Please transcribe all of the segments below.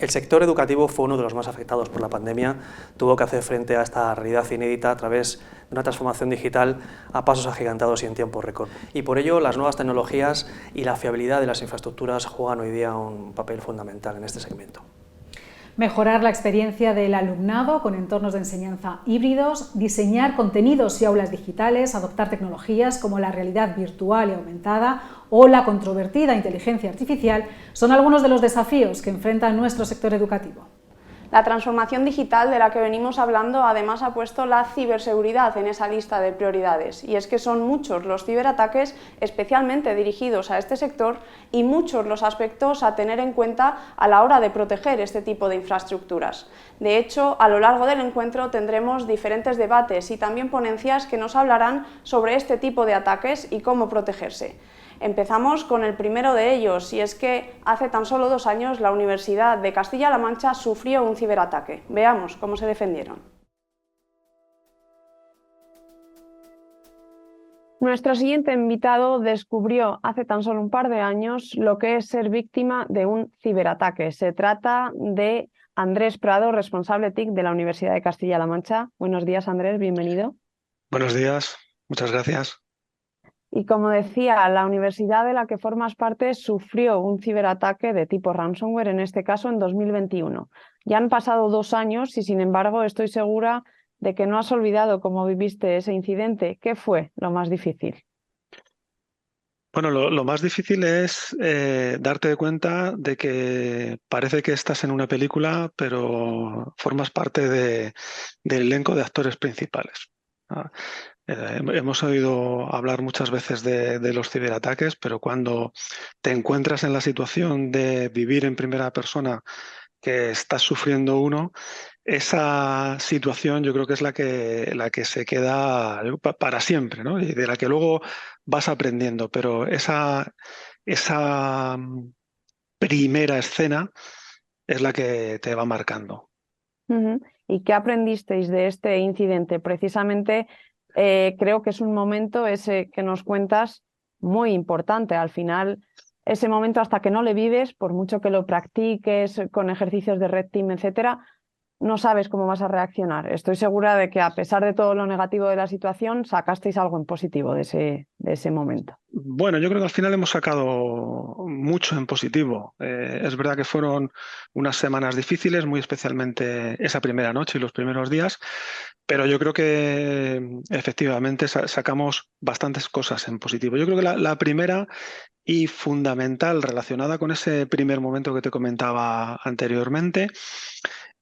El sector educativo fue uno de los más afectados por la pandemia, tuvo que hacer frente a esta realidad inédita a través de una transformación digital a pasos agigantados y en tiempo récord. Y por ello las nuevas tecnologías y la fiabilidad de las infraestructuras juegan hoy día un papel fundamental en este segmento. Mejorar la experiencia del alumnado con entornos de enseñanza híbridos, diseñar contenidos y aulas digitales, adoptar tecnologías como la realidad virtual y aumentada o la controvertida inteligencia artificial son algunos de los desafíos que enfrenta nuestro sector educativo. La transformación digital de la que venimos hablando además ha puesto la ciberseguridad en esa lista de prioridades, y es que son muchos los ciberataques especialmente dirigidos a este sector y muchos los aspectos a tener en cuenta a la hora de proteger este tipo de infraestructuras. De hecho, a lo largo del encuentro tendremos diferentes debates y también ponencias que nos hablarán sobre este tipo de ataques y cómo protegerse. Empezamos con el primero de ellos, y es que hace tan solo 2 años la Universidad de Castilla-La Mancha sufrió un ciberataque. Veamos cómo se defendieron. Nuestro siguiente invitado descubrió hace tan solo un par de años lo que es ser víctima de un ciberataque. Se trata de Andrés Prado, responsable TIC de la Universidad de Castilla-La Mancha. Buenos días, Andrés, bienvenido. Buenos días, muchas gracias. Y como decía, la universidad de la que formas parte sufrió un ciberataque de tipo ransomware, en este caso en 2021. Ya han pasado 2 años y sin embargo estoy segura de que no has olvidado cómo viviste ese incidente. ¿Qué fue lo más difícil? Bueno, lo más difícil es darte cuenta de que parece que estás en una película, pero formas parte del elenco de actores principales. Hemos oído hablar muchas veces de los ciberataques, pero cuando te encuentras en la situación de vivir en primera persona que estás sufriendo uno, esa situación yo creo que es la que se queda para siempre, ¿no? Y de la que luego vas aprendiendo, pero esa primera escena es la que te va marcando. ¿Y qué aprendisteis de este incidente? Precisamente creo que es un momento ese que nos cuentas muy importante. Al final, ese momento hasta que no le vives, por mucho que lo practiques con ejercicios de Red Team, etcétera, no sabes cómo vas a reaccionar. Estoy segura de que a pesar de todo lo negativo de la situación, sacasteis algo en positivo de ese momento. Bueno, yo creo que al final hemos sacado mucho en positivo. Es verdad que fueron unas semanas difíciles, muy especialmente esa primera noche y los primeros días, pero yo creo que efectivamente sacamos bastantes cosas en positivo. Yo creo que la primera y fundamental relacionada con ese primer momento que te comentaba anteriormente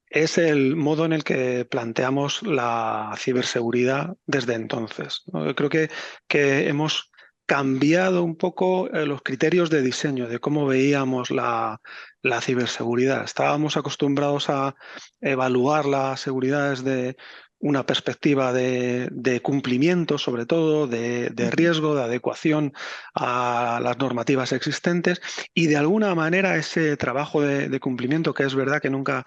es el modo en el que planteamos la ciberseguridad desde entonces, ¿no? Yo creo que hemos cambiado un poco los criterios de diseño, de cómo veíamos la ciberseguridad. Estábamos acostumbrados a evaluar la seguridad desde una perspectiva de cumplimiento, sobre todo, de riesgo, de adecuación a las normativas existentes, y de alguna manera ese trabajo de cumplimiento, que es verdad que nunca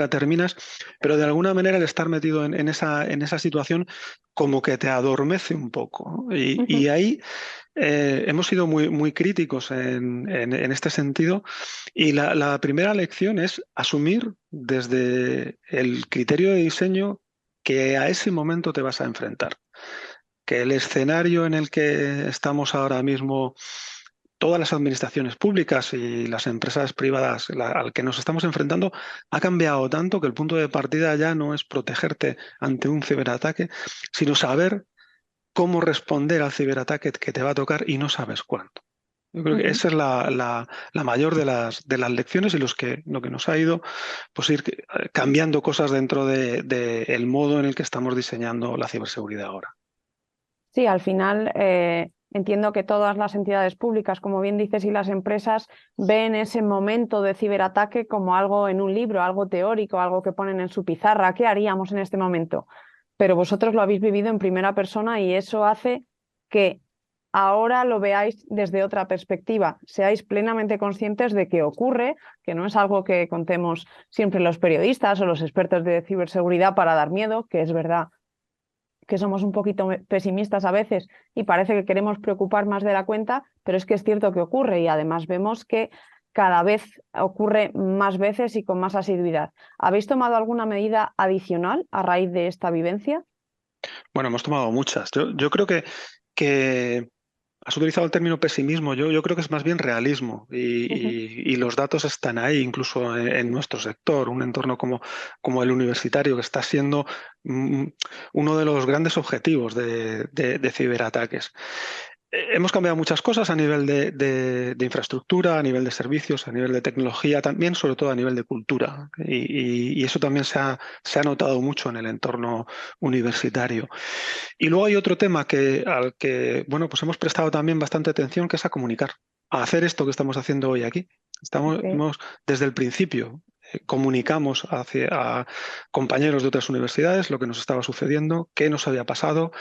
terminas, pero de alguna manera el estar metido en esa situación como que te adormece un poco, ¿no? Y ahí hemos sido muy críticos en este sentido, y la primera lección es asumir desde el criterio de diseño que a ese momento te vas a enfrentar, que el escenario en el que estamos ahora mismo, todas las administraciones públicas y las empresas privadas al que nos estamos enfrentando, ha cambiado tanto que el punto de partida ya no es protegerte ante un ciberataque, sino saber cómo responder al ciberataque que te va a tocar y no sabes cuándo. Yo creo que esa es la mayor de las lecciones, y lo que nos ha ido pues ir cambiando cosas dentro del modo en el que estamos diseñando la ciberseguridad ahora. Sí, al final entiendo que todas las entidades públicas, como bien dices, y las empresas ven ese momento de ciberataque como algo en un libro, algo teórico, algo que ponen en su pizarra. ¿Qué haríamos en este momento? Pero vosotros lo habéis vivido en primera persona y eso hace que ahora lo veáis desde otra perspectiva, seáis plenamente conscientes de que ocurre, que no es algo que contemos siempre los periodistas o los expertos de ciberseguridad para dar miedo, que es verdad que somos un poquito pesimistas a veces y parece que queremos preocupar más de la cuenta, pero es que es cierto que ocurre, y además vemos que cada vez ocurre más veces y con más asiduidad. ¿Habéis tomado alguna medida adicional a raíz de esta vivencia? Bueno, hemos tomado muchas. Yo creo que has utilizado el término pesimismo, yo creo que es más bien realismo y los datos están ahí, incluso en nuestro sector, un entorno como el universitario, que está siendo uno de los grandes objetivos de ciberataques. Hemos cambiado muchas cosas a nivel de infraestructura, a nivel de servicios, a nivel de tecnología, también sobre todo a nivel de cultura. Y eso también se ha notado mucho en el entorno universitario. Y luego hay otro tema al que bueno, pues hemos prestado también bastante atención, que es a comunicar, a hacer esto que estamos haciendo hoy aquí. Hemos, desde el principio, comunicamos a compañeros de otras universidades lo que nos estaba sucediendo, qué nos había pasado.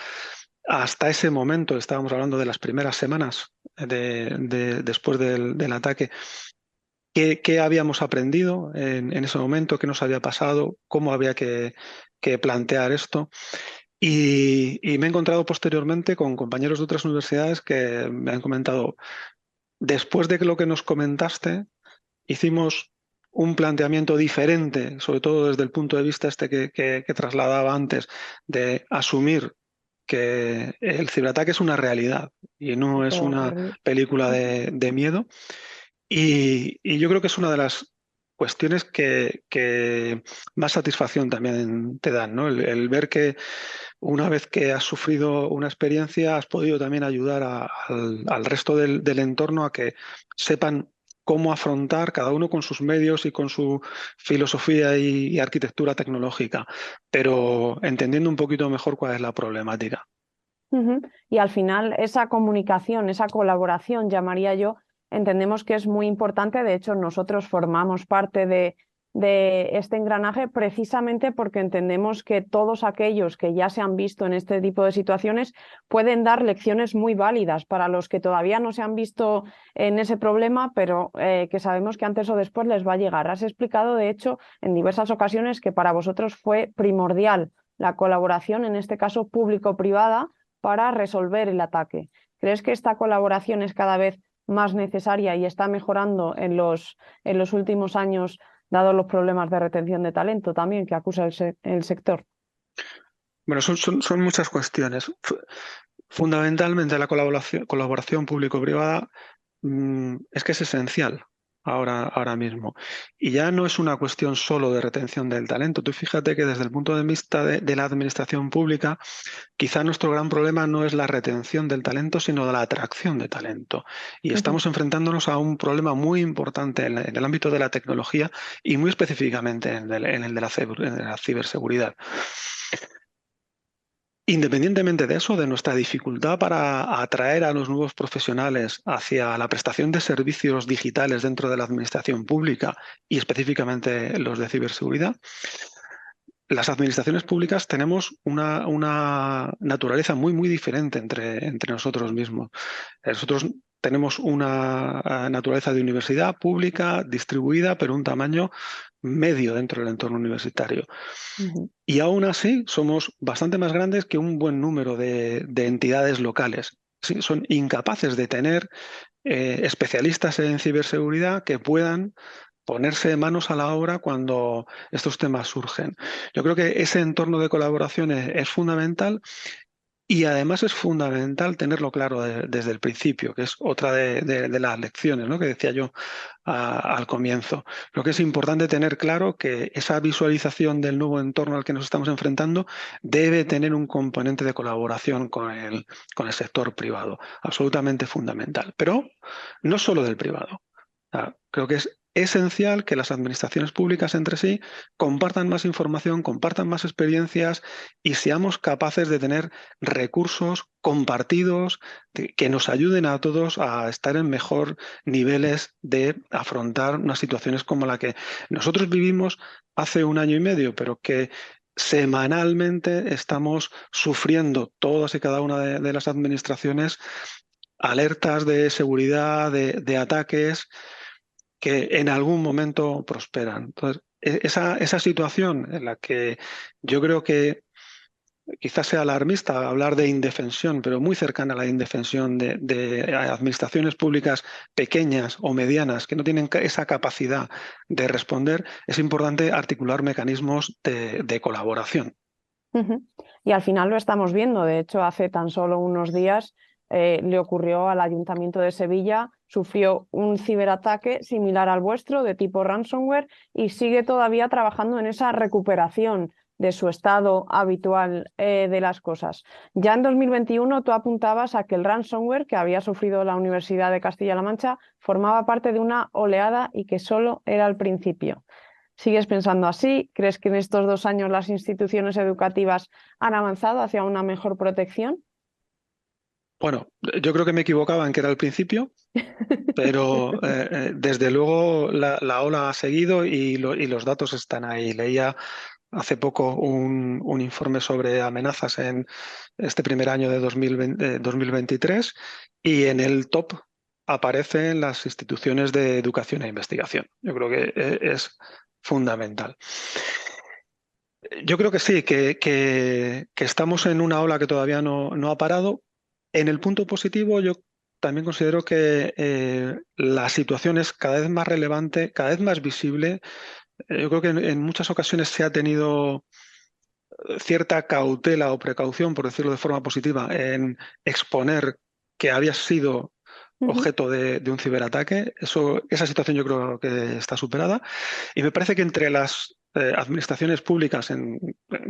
Hasta ese momento, estábamos hablando de las primeras semanas después del ataque, qué habíamos aprendido en ese momento, qué nos había pasado, cómo había que plantear esto. Y me he encontrado posteriormente con compañeros de otras universidades que me han comentado, después de que lo que nos comentaste, hicimos un planteamiento diferente, sobre todo desde el punto de vista que trasladaba antes, de asumir que el ciberataque es una realidad y no es una película de miedo. Y yo creo que es una de las cuestiones que más satisfacción también te dan, ¿no? El ver que una vez que has sufrido una experiencia, has podido también ayudar al resto del entorno a que sepan cómo afrontar, cada uno con sus medios y con su filosofía y arquitectura tecnológica, pero entendiendo un poquito mejor cuál es la problemática. Y al final esa comunicación, esa colaboración, llamaría yo, entendemos que es muy importante. De hecho, nosotros formamos parte de este engranaje precisamente porque entendemos que todos aquellos que ya se han visto en este tipo de situaciones pueden dar lecciones muy válidas para los que todavía no se han visto en ese problema, pero que sabemos que antes o después les va a llegar. Has explicado, de hecho, en diversas ocasiones que para vosotros fue primordial la colaboración, en este caso público-privada, para resolver el ataque. ¿Crees que esta colaboración es cada vez más necesaria y está mejorando en los últimos años, dado los problemas de retención de talento también que acusa el sector? Bueno, son muchas cuestiones. Fundamentalmente la colaboración público-privada es que es esencial ahora mismo. Y ya no es una cuestión solo de retención del talento. Tú fíjate que desde el punto de vista de la administración pública, quizá nuestro gran problema no es la retención del talento, sino de la atracción de talento. Y estamos enfrentándonos a un problema muy importante en el ámbito de la tecnología y muy específicamente en el de la ciberseguridad. Independientemente de eso, de nuestra dificultad para atraer a los nuevos profesionales hacia la prestación de servicios digitales dentro de la administración pública y específicamente los de ciberseguridad, las administraciones públicas tenemos una naturaleza muy diferente entre nosotros mismos. Nosotros tenemos una naturaleza de universidad pública distribuida, pero un tamaño medio dentro del entorno universitario. Y aún así somos bastante más grandes que un buen número de entidades locales. Sí, son incapaces de tener especialistas en ciberseguridad que puedan ponerse manos a la obra cuando estos temas surgen. Yo creo que ese entorno de colaboración es fundamental. Y además es fundamental tenerlo claro desde el principio, que es otra de las lecciones, ¿no?, que decía yo al comienzo. Lo que es importante tener claro que esa visualización del nuevo entorno al que nos estamos enfrentando debe tener un componente de colaboración con el sector privado, absolutamente fundamental. Pero no solo del privado. Creo que es esencial que las administraciones públicas entre sí compartan más información, compartan más experiencias y seamos capaces de tener recursos compartidos que nos ayuden a todos a estar en mejor niveles de afrontar unas situaciones como la que nosotros vivimos hace 1 año y medio, pero que semanalmente estamos sufriendo todas y cada una de las administraciones alertas de seguridad, de ataques que en algún momento prosperan. Entonces, esa situación en la que yo creo que quizás sea alarmista hablar de indefensión, pero muy cercana a la indefensión de administraciones públicas pequeñas o medianas que no tienen esa capacidad de responder, es importante articular mecanismos de colaboración. Ujú. Y al final lo estamos viendo. De hecho, hace tan solo unos días le ocurrió al Ayuntamiento de Sevilla, sufrió un ciberataque similar al vuestro de tipo ransomware y sigue todavía trabajando en esa recuperación de su estado habitual de las cosas. Ya en 2021 tú apuntabas a que el ransomware que había sufrido la Universidad de Castilla-La Mancha formaba parte de una oleada y que solo era el principio. ¿Sigues pensando así? ¿Crees que en estos 2 años las instituciones educativas han avanzado hacia una mejor protección? Bueno, yo creo que me equivocaba en que era el principio, pero desde luego la ola ha seguido y los datos están ahí. Leía hace poco un informe sobre amenazas en este primer año de 2023 y en el top aparecen las instituciones de educación e investigación. Yo creo que es fundamental. Yo creo que sí, que estamos en una ola que todavía no ha parado. En el punto positivo, yo también considero que la situación es cada vez más relevante, cada vez más visible. Yo creo que en muchas ocasiones se ha tenido cierta cautela o precaución, por decirlo de forma positiva, en exponer que había sido objeto de un ciberataque. Esa situación yo creo que está superada. Y me parece que entre las administraciones públicas, en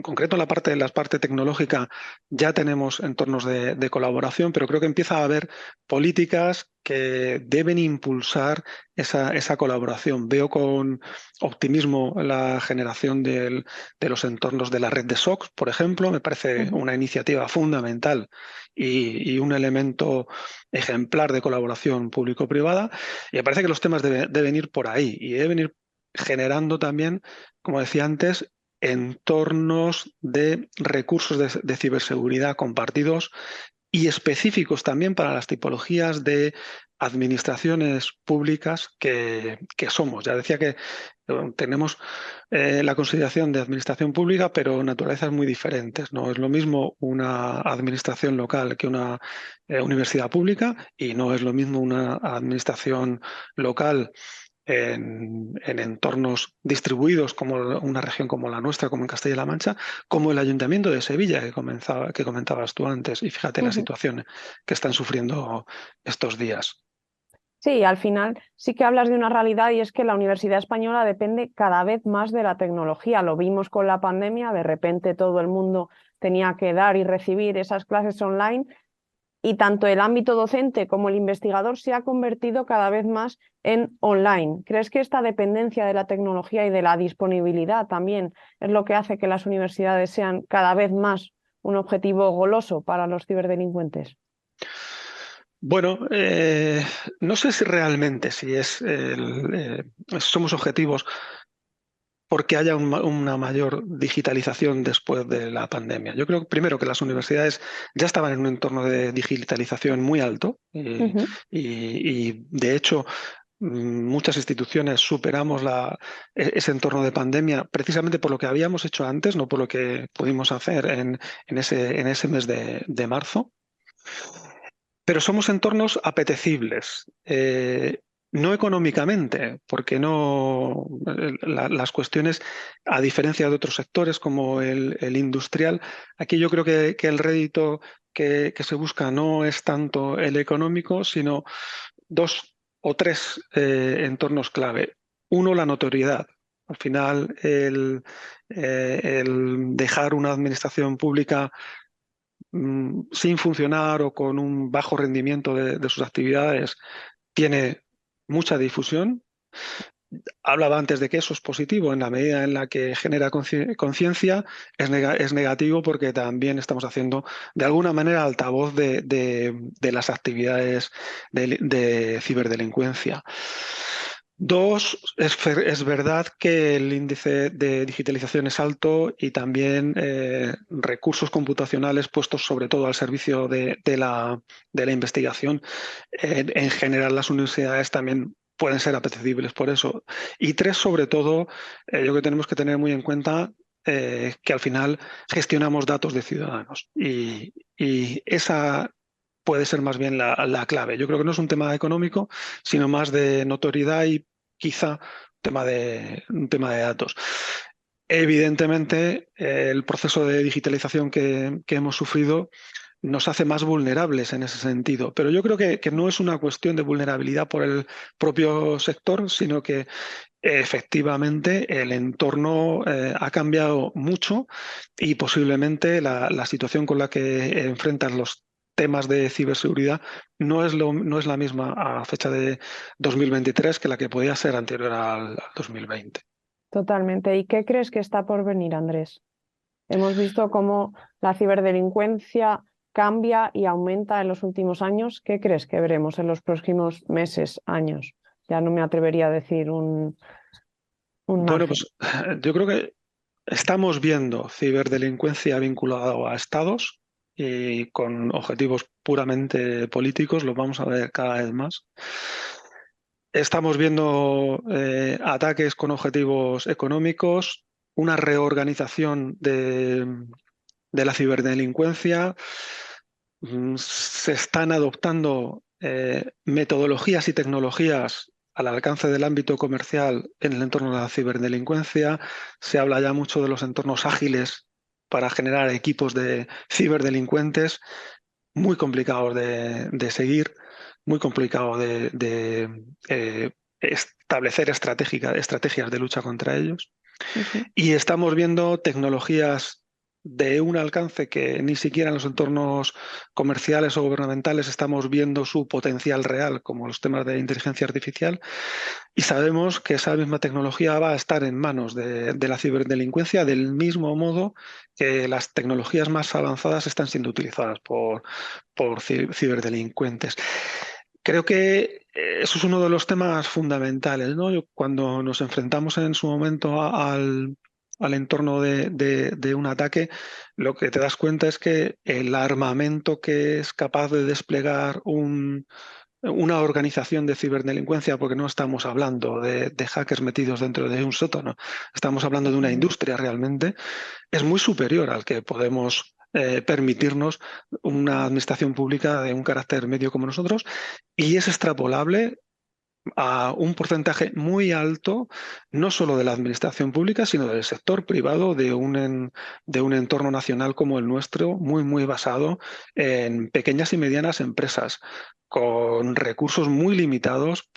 concreto en la parte tecnológica, ya tenemos entornos de colaboración, pero creo que empieza a haber políticas que deben impulsar esa colaboración. Veo con optimismo la generación de los entornos de la red de SOC, por ejemplo. Me parece una iniciativa fundamental y un elemento ejemplar de colaboración público-privada. Y me parece que los temas deben ir por ahí y deben ir generando también, como decía antes, entornos de recursos de ciberseguridad compartidos y específicos también para las tipologías de administraciones públicas que somos. Ya decía que tenemos la consideración de administración pública, pero naturalezas muy diferentes. No es lo mismo una administración local que una universidad pública y no es lo mismo una administración local en entornos distribuidos como una región como la nuestra, como en Castilla-La Mancha, como el Ayuntamiento de Sevilla que comentabas tú antes. Y fíjate la situación que están sufriendo estos días. Sí, al final sí que hablas de una realidad y es que la Universidad Española depende cada vez más de la tecnología. Lo vimos con la pandemia, de repente todo el mundo tenía que dar y recibir esas clases online y tanto el ámbito docente como el investigador se ha convertido cada vez más en online. ¿Crees que esta dependencia de la tecnología y de la disponibilidad también es lo que hace que las universidades sean cada vez más un objetivo goloso para los ciberdelincuentes? Bueno, no sé si realmente somos objetivos porque haya una mayor digitalización después de la pandemia. Yo creo primero que las universidades ya estaban en un entorno de digitalización muy alto y de hecho muchas instituciones superamos ese entorno de pandemia precisamente por lo que habíamos hecho antes, no por lo que pudimos hacer en ese mes de marzo. Pero somos entornos apetecibles, no económicamente, porque las cuestiones, a diferencia de otros sectores como el industrial, aquí yo creo que el rédito que se busca no es tanto el económico, sino 2 o 3 entornos clave. Uno, la notoriedad. Al final, el dejar una administración pública sin funcionar o con un bajo rendimiento de sus actividades tiene mucha difusión. Hablaba antes de que eso es positivo en la medida en la que genera conciencia, es negativo porque también estamos haciendo de alguna manera altavoz de las actividades de ciberdelincuencia. 2, es verdad que el índice de digitalización es alto y también recursos computacionales puestos sobre todo al servicio de la investigación. En general, las universidades también pueden ser apetecibles por eso. Y 3, sobre todo, yo creo que tenemos que tener muy en cuenta que al final gestionamos datos de ciudadanos. Y esa puede ser más bien la clave. Yo creo que no es un tema económico, sino más de notoriedad y quizá un tema de datos. Evidentemente, el proceso de digitalización que hemos sufrido nos hace más vulnerables en ese sentido. Pero yo creo que no es una cuestión de vulnerabilidad por el propio sector, sino que efectivamente el entorno ha cambiado mucho y posiblemente la situación con la que enfrentan los temas de ciberseguridad no es la misma a fecha de 2023 que la que podía ser anterior al 2020. Totalmente. ¿Y qué crees que está por venir, Andrés? Hemos visto cómo la ciberdelincuencia cambia y aumenta en los últimos años. ¿Qué crees que veremos en los próximos meses, años? Ya no me atrevería a decir un Bueno, margen. pues yo creo que estamos viendo ciberdelincuencia vinculada a estados y con objetivos puramente políticos, lo vamos a ver cada vez más. Estamos viendo ataques con objetivos económicos, una reorganización de la ciberdelincuencia. Se están adoptando metodologías y tecnologías al alcance del ámbito comercial en el entorno de la ciberdelincuencia. Se habla ya mucho de los entornos ágiles para generar equipos de ciberdelincuentes, muy complicados de seguir, muy complicado de establecer estrategias de lucha contra ellos. Ujú. Y estamos viendo tecnologías de un alcance que ni siquiera en los entornos comerciales o gubernamentales estamos viendo su potencial real, como los temas de inteligencia artificial, y sabemos que esa misma tecnología va a estar en manos de la ciberdelincuencia del mismo modo que las tecnologías más avanzadas están siendo utilizadas por ciberdelincuentes. Creo que eso es uno de los temas fundamentales, ¿no? Cuando nos enfrentamos en su momento al entorno de un ataque, lo que te das cuenta es que el armamento que es capaz de desplegar una organización de ciberdelincuencia, porque no estamos hablando de hackers metidos dentro de un sótano, estamos hablando de una industria realmente, es muy superior al que podemos permitirnos una administración pública de un carácter medio como nosotros, y es extrapolable a un porcentaje muy alto, no solo de la administración pública, sino del sector privado de un entorno nacional como el nuestro, muy basado en pequeñas y medianas empresas, con recursos muy limitados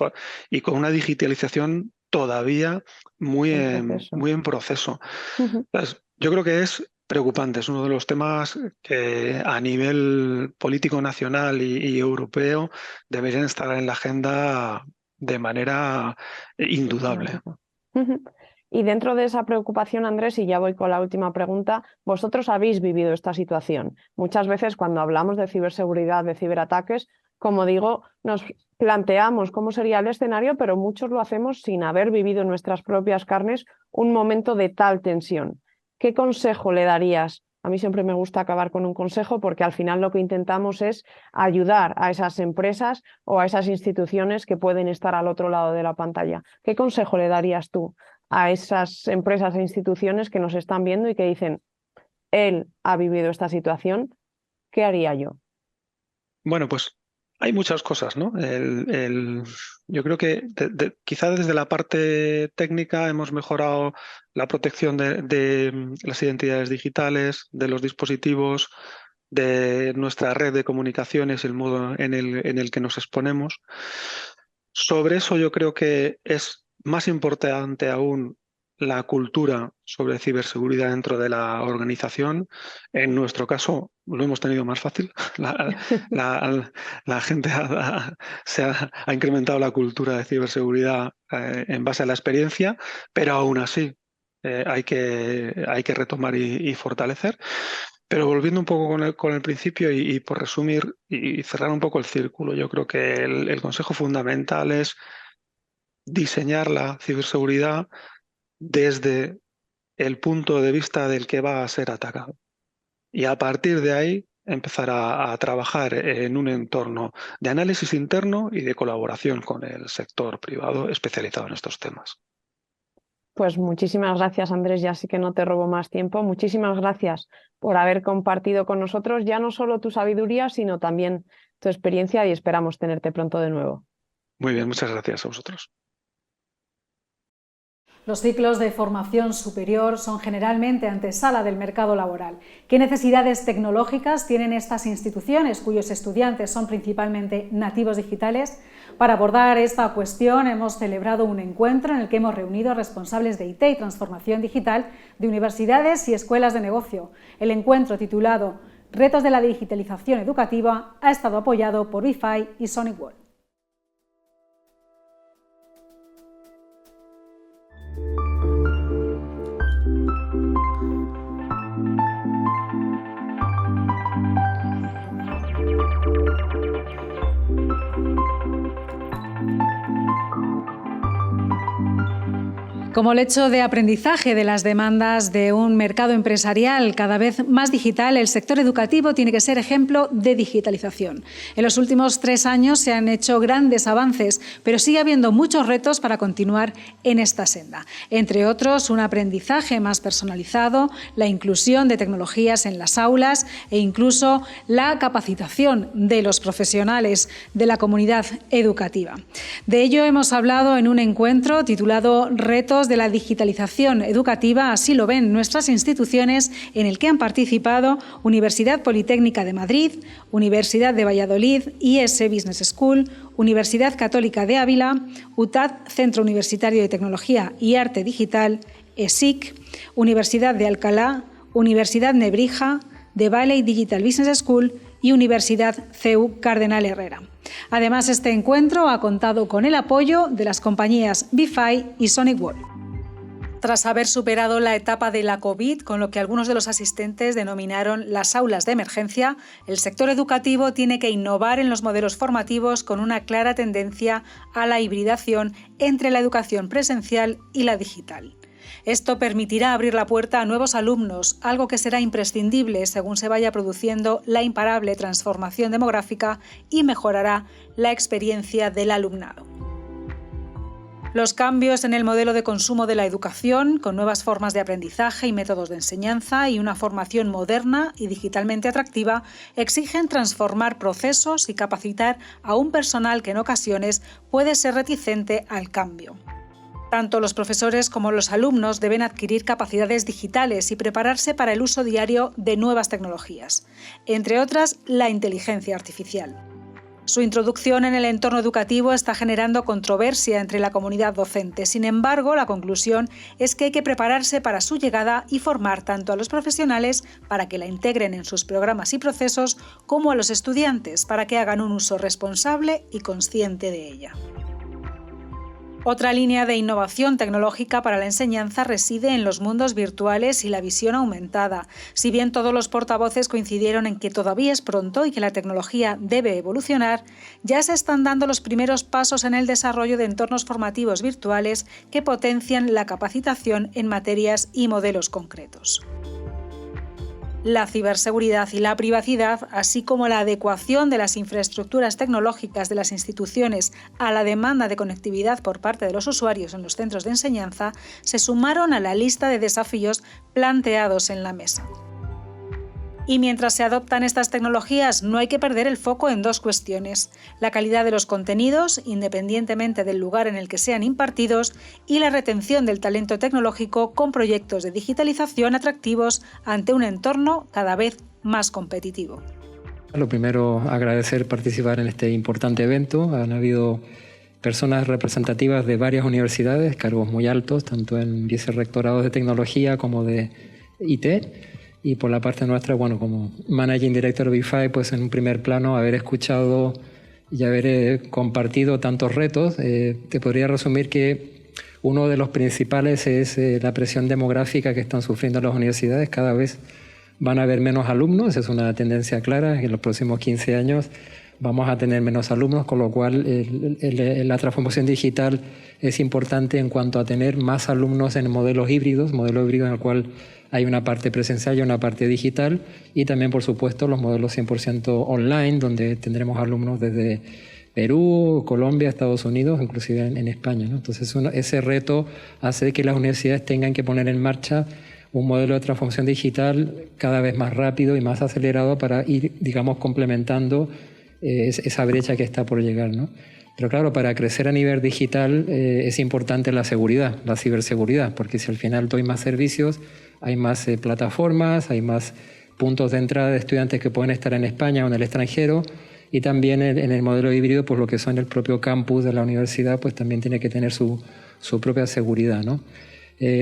y con una digitalización todavía En proceso. muy en proceso. Ujú. Entonces, yo creo que es preocupante, es uno de los temas que a nivel político nacional y europeo deberían estar en la agenda de manera indudable. Sistemática. Ujú. Y dentro de esa preocupación, Andrés, y ya voy con la última pregunta, vosotros habéis vivido esta situación. Muchas veces cuando hablamos de ciberseguridad, de ciberataques, como digo, nos planteamos cómo sería el escenario, pero muchos lo hacemos sin haber vivido en nuestras propias carnes un momento de tal tensión. ¿Qué consejo le darías? A mí siempre me gusta acabar con un consejo porque al final lo que intentamos es ayudar a esas empresas o a esas instituciones que pueden estar al otro lado de la pantalla. ¿Qué consejo le darías tú a esas empresas e instituciones que nos están viendo y que dicen, él ha vivido esta situación, ¿qué haría yo? Bueno, pues hay muchas cosas, ¿no? Yo creo que quizá desde la parte técnica hemos mejorado la protección de las identidades digitales, de los dispositivos, de nuestra red de comunicaciones y el modo en el que nos exponemos. Sobre eso yo creo que es más importante aún la cultura sobre ciberseguridad dentro de la organización. En nuestro caso lo hemos tenido más fácil. La gente ha incrementado la cultura de ciberseguridad en base a la experiencia, pero aún así hay que retomar y fortalecer. Pero volviendo un poco con el principio y por resumir y cerrar un poco el círculo, yo creo que el consejo fundamental es diseñar la ciberseguridad desde el punto de vista del que va a ser atacado. Y a partir de ahí empezar a trabajar en un entorno de análisis interno y de colaboración con el sector privado especializado en estos temas. Pues muchísimas gracias, Andrés, ya sí que no te robo más tiempo. Muchísimas gracias por haber compartido con nosotros ya no solo tu sabiduría, sino también tu experiencia y esperamos tenerte pronto de nuevo. Muy bien, muchas gracias a vosotros. Los ciclos de formación superior son generalmente antesala del mercado laboral. ¿Qué necesidades tecnológicas tienen estas instituciones cuyos estudiantes son principalmente nativos digitales? Para abordar esta cuestión hemos celebrado un encuentro en el que hemos reunido a responsables de IT y transformación digital de universidades y escuelas de negocio. El encuentro, titulado Retos de la digitalización educativa, ha estado apoyado por BeFi y SonicWall. Como lecho de aprendizaje de las demandas de un mercado empresarial cada vez más digital, el sector educativo tiene que ser ejemplo de digitalización. En los últimos 3 años se han hecho grandes avances, pero sigue habiendo muchos retos para continuar en esta senda. Entre otros, un aprendizaje más personalizado, la inclusión de tecnologías en las aulas e incluso la capacitación de los profesionales de la comunidad educativa. De ello hemos hablado en un encuentro titulado Retos de la digitalización educativa, así lo ven nuestras instituciones, en el que han participado Universidad Politécnica de Madrid, Universidad de Valladolid, IS Business School, Universidad Católica de Ávila, UTAD, Centro Universitario de Tecnología y Arte Digital, ESIC, Universidad de Alcalá, Universidad Nebrija, The Valley Digital Business School y Universidad CEU Cardenal Herrera. Además, este encuentro ha contado con el apoyo de las compañías BeFi y SonicWall. Tras haber superado la etapa de la COVID, con lo que algunos de los asistentes denominaron las aulas de emergencia, el sector educativo tiene que innovar en los modelos formativos con una clara tendencia a la hibridación entre la educación presencial y la digital. Esto permitirá abrir la puerta a nuevos alumnos, algo que será imprescindible según se vaya produciendo la imparable transformación demográfica y mejorará la experiencia del alumnado. Los cambios en el modelo de consumo de la educación, con nuevas formas de aprendizaje y métodos de enseñanza y una formación moderna y digitalmente atractiva, exigen transformar procesos y capacitar a un personal que en ocasiones puede ser reticente al cambio. Tanto los profesores como los alumnos deben adquirir capacidades digitales y prepararse para el uso diario de nuevas tecnologías, entre otras la inteligencia artificial. Su introducción en el entorno educativo está generando controversia entre la comunidad docente. Sin embargo, la conclusión es que hay que prepararse para su llegada y formar tanto a los profesionales para que la integren en sus programas y procesos, como a los estudiantes para que hagan un uso responsable y consciente de ella. Otra línea de innovación tecnológica para la enseñanza reside en los mundos virtuales y la visión aumentada. Si bien todos los portavoces coincidieron en que todavía es pronto y que la tecnología debe evolucionar, ya se están dando los primeros pasos en el desarrollo de entornos formativos virtuales que potencian la capacitación en materias y modelos concretos. La ciberseguridad y la privacidad, así como la adecuación de las infraestructuras tecnológicas de las instituciones a la demanda de conectividad por parte de los usuarios en los centros de enseñanza, se sumaron a la lista de desafíos planteados en la mesa. Y mientras se adoptan estas tecnologías, no hay que perder el foco en 2 cuestiones: la calidad de los contenidos, independientemente del lugar en el que sean impartidos, y la retención del talento tecnológico con proyectos de digitalización atractivos ante un entorno cada vez más competitivo. Lo primero, agradecer participar en este importante evento. Han habido personas representativas de varias universidades, cargos muy altos, tanto en vicerrectorados de tecnología como de IT. Y por la parte nuestra, bueno, como Managing Director de BeFi, pues en un primer plano haber escuchado y haber compartido tantos retos. Te podría resumir que uno de los principales es la presión demográfica que están sufriendo las universidades. Cada vez van a haber menos alumnos, es una tendencia clara, que en los próximos 15 años vamos a tener menos alumnos, con lo cual la transformación digital es importante en cuanto a tener más alumnos en modelos híbridos en el cual hay una parte presencial y una parte digital, y también, por supuesto, los modelos 100% online, donde tendremos alumnos desde Perú, Colombia, Estados Unidos, inclusive en España, ¿no? Entonces ese reto hace que las universidades tengan que poner en marcha un modelo de transformación digital cada vez más rápido y más acelerado para ir, digamos, complementando esa brecha que está por llegar, ¿no? Pero claro, para crecer a nivel digital es importante la seguridad, la ciberseguridad, porque si al final doy más servicios, hay más plataformas, hay más puntos de entrada de estudiantes que pueden estar en España o en el extranjero, y también en el modelo híbrido, pues lo que son el propio campus de la universidad, pues también tiene que tener su propia seguridad, ¿no?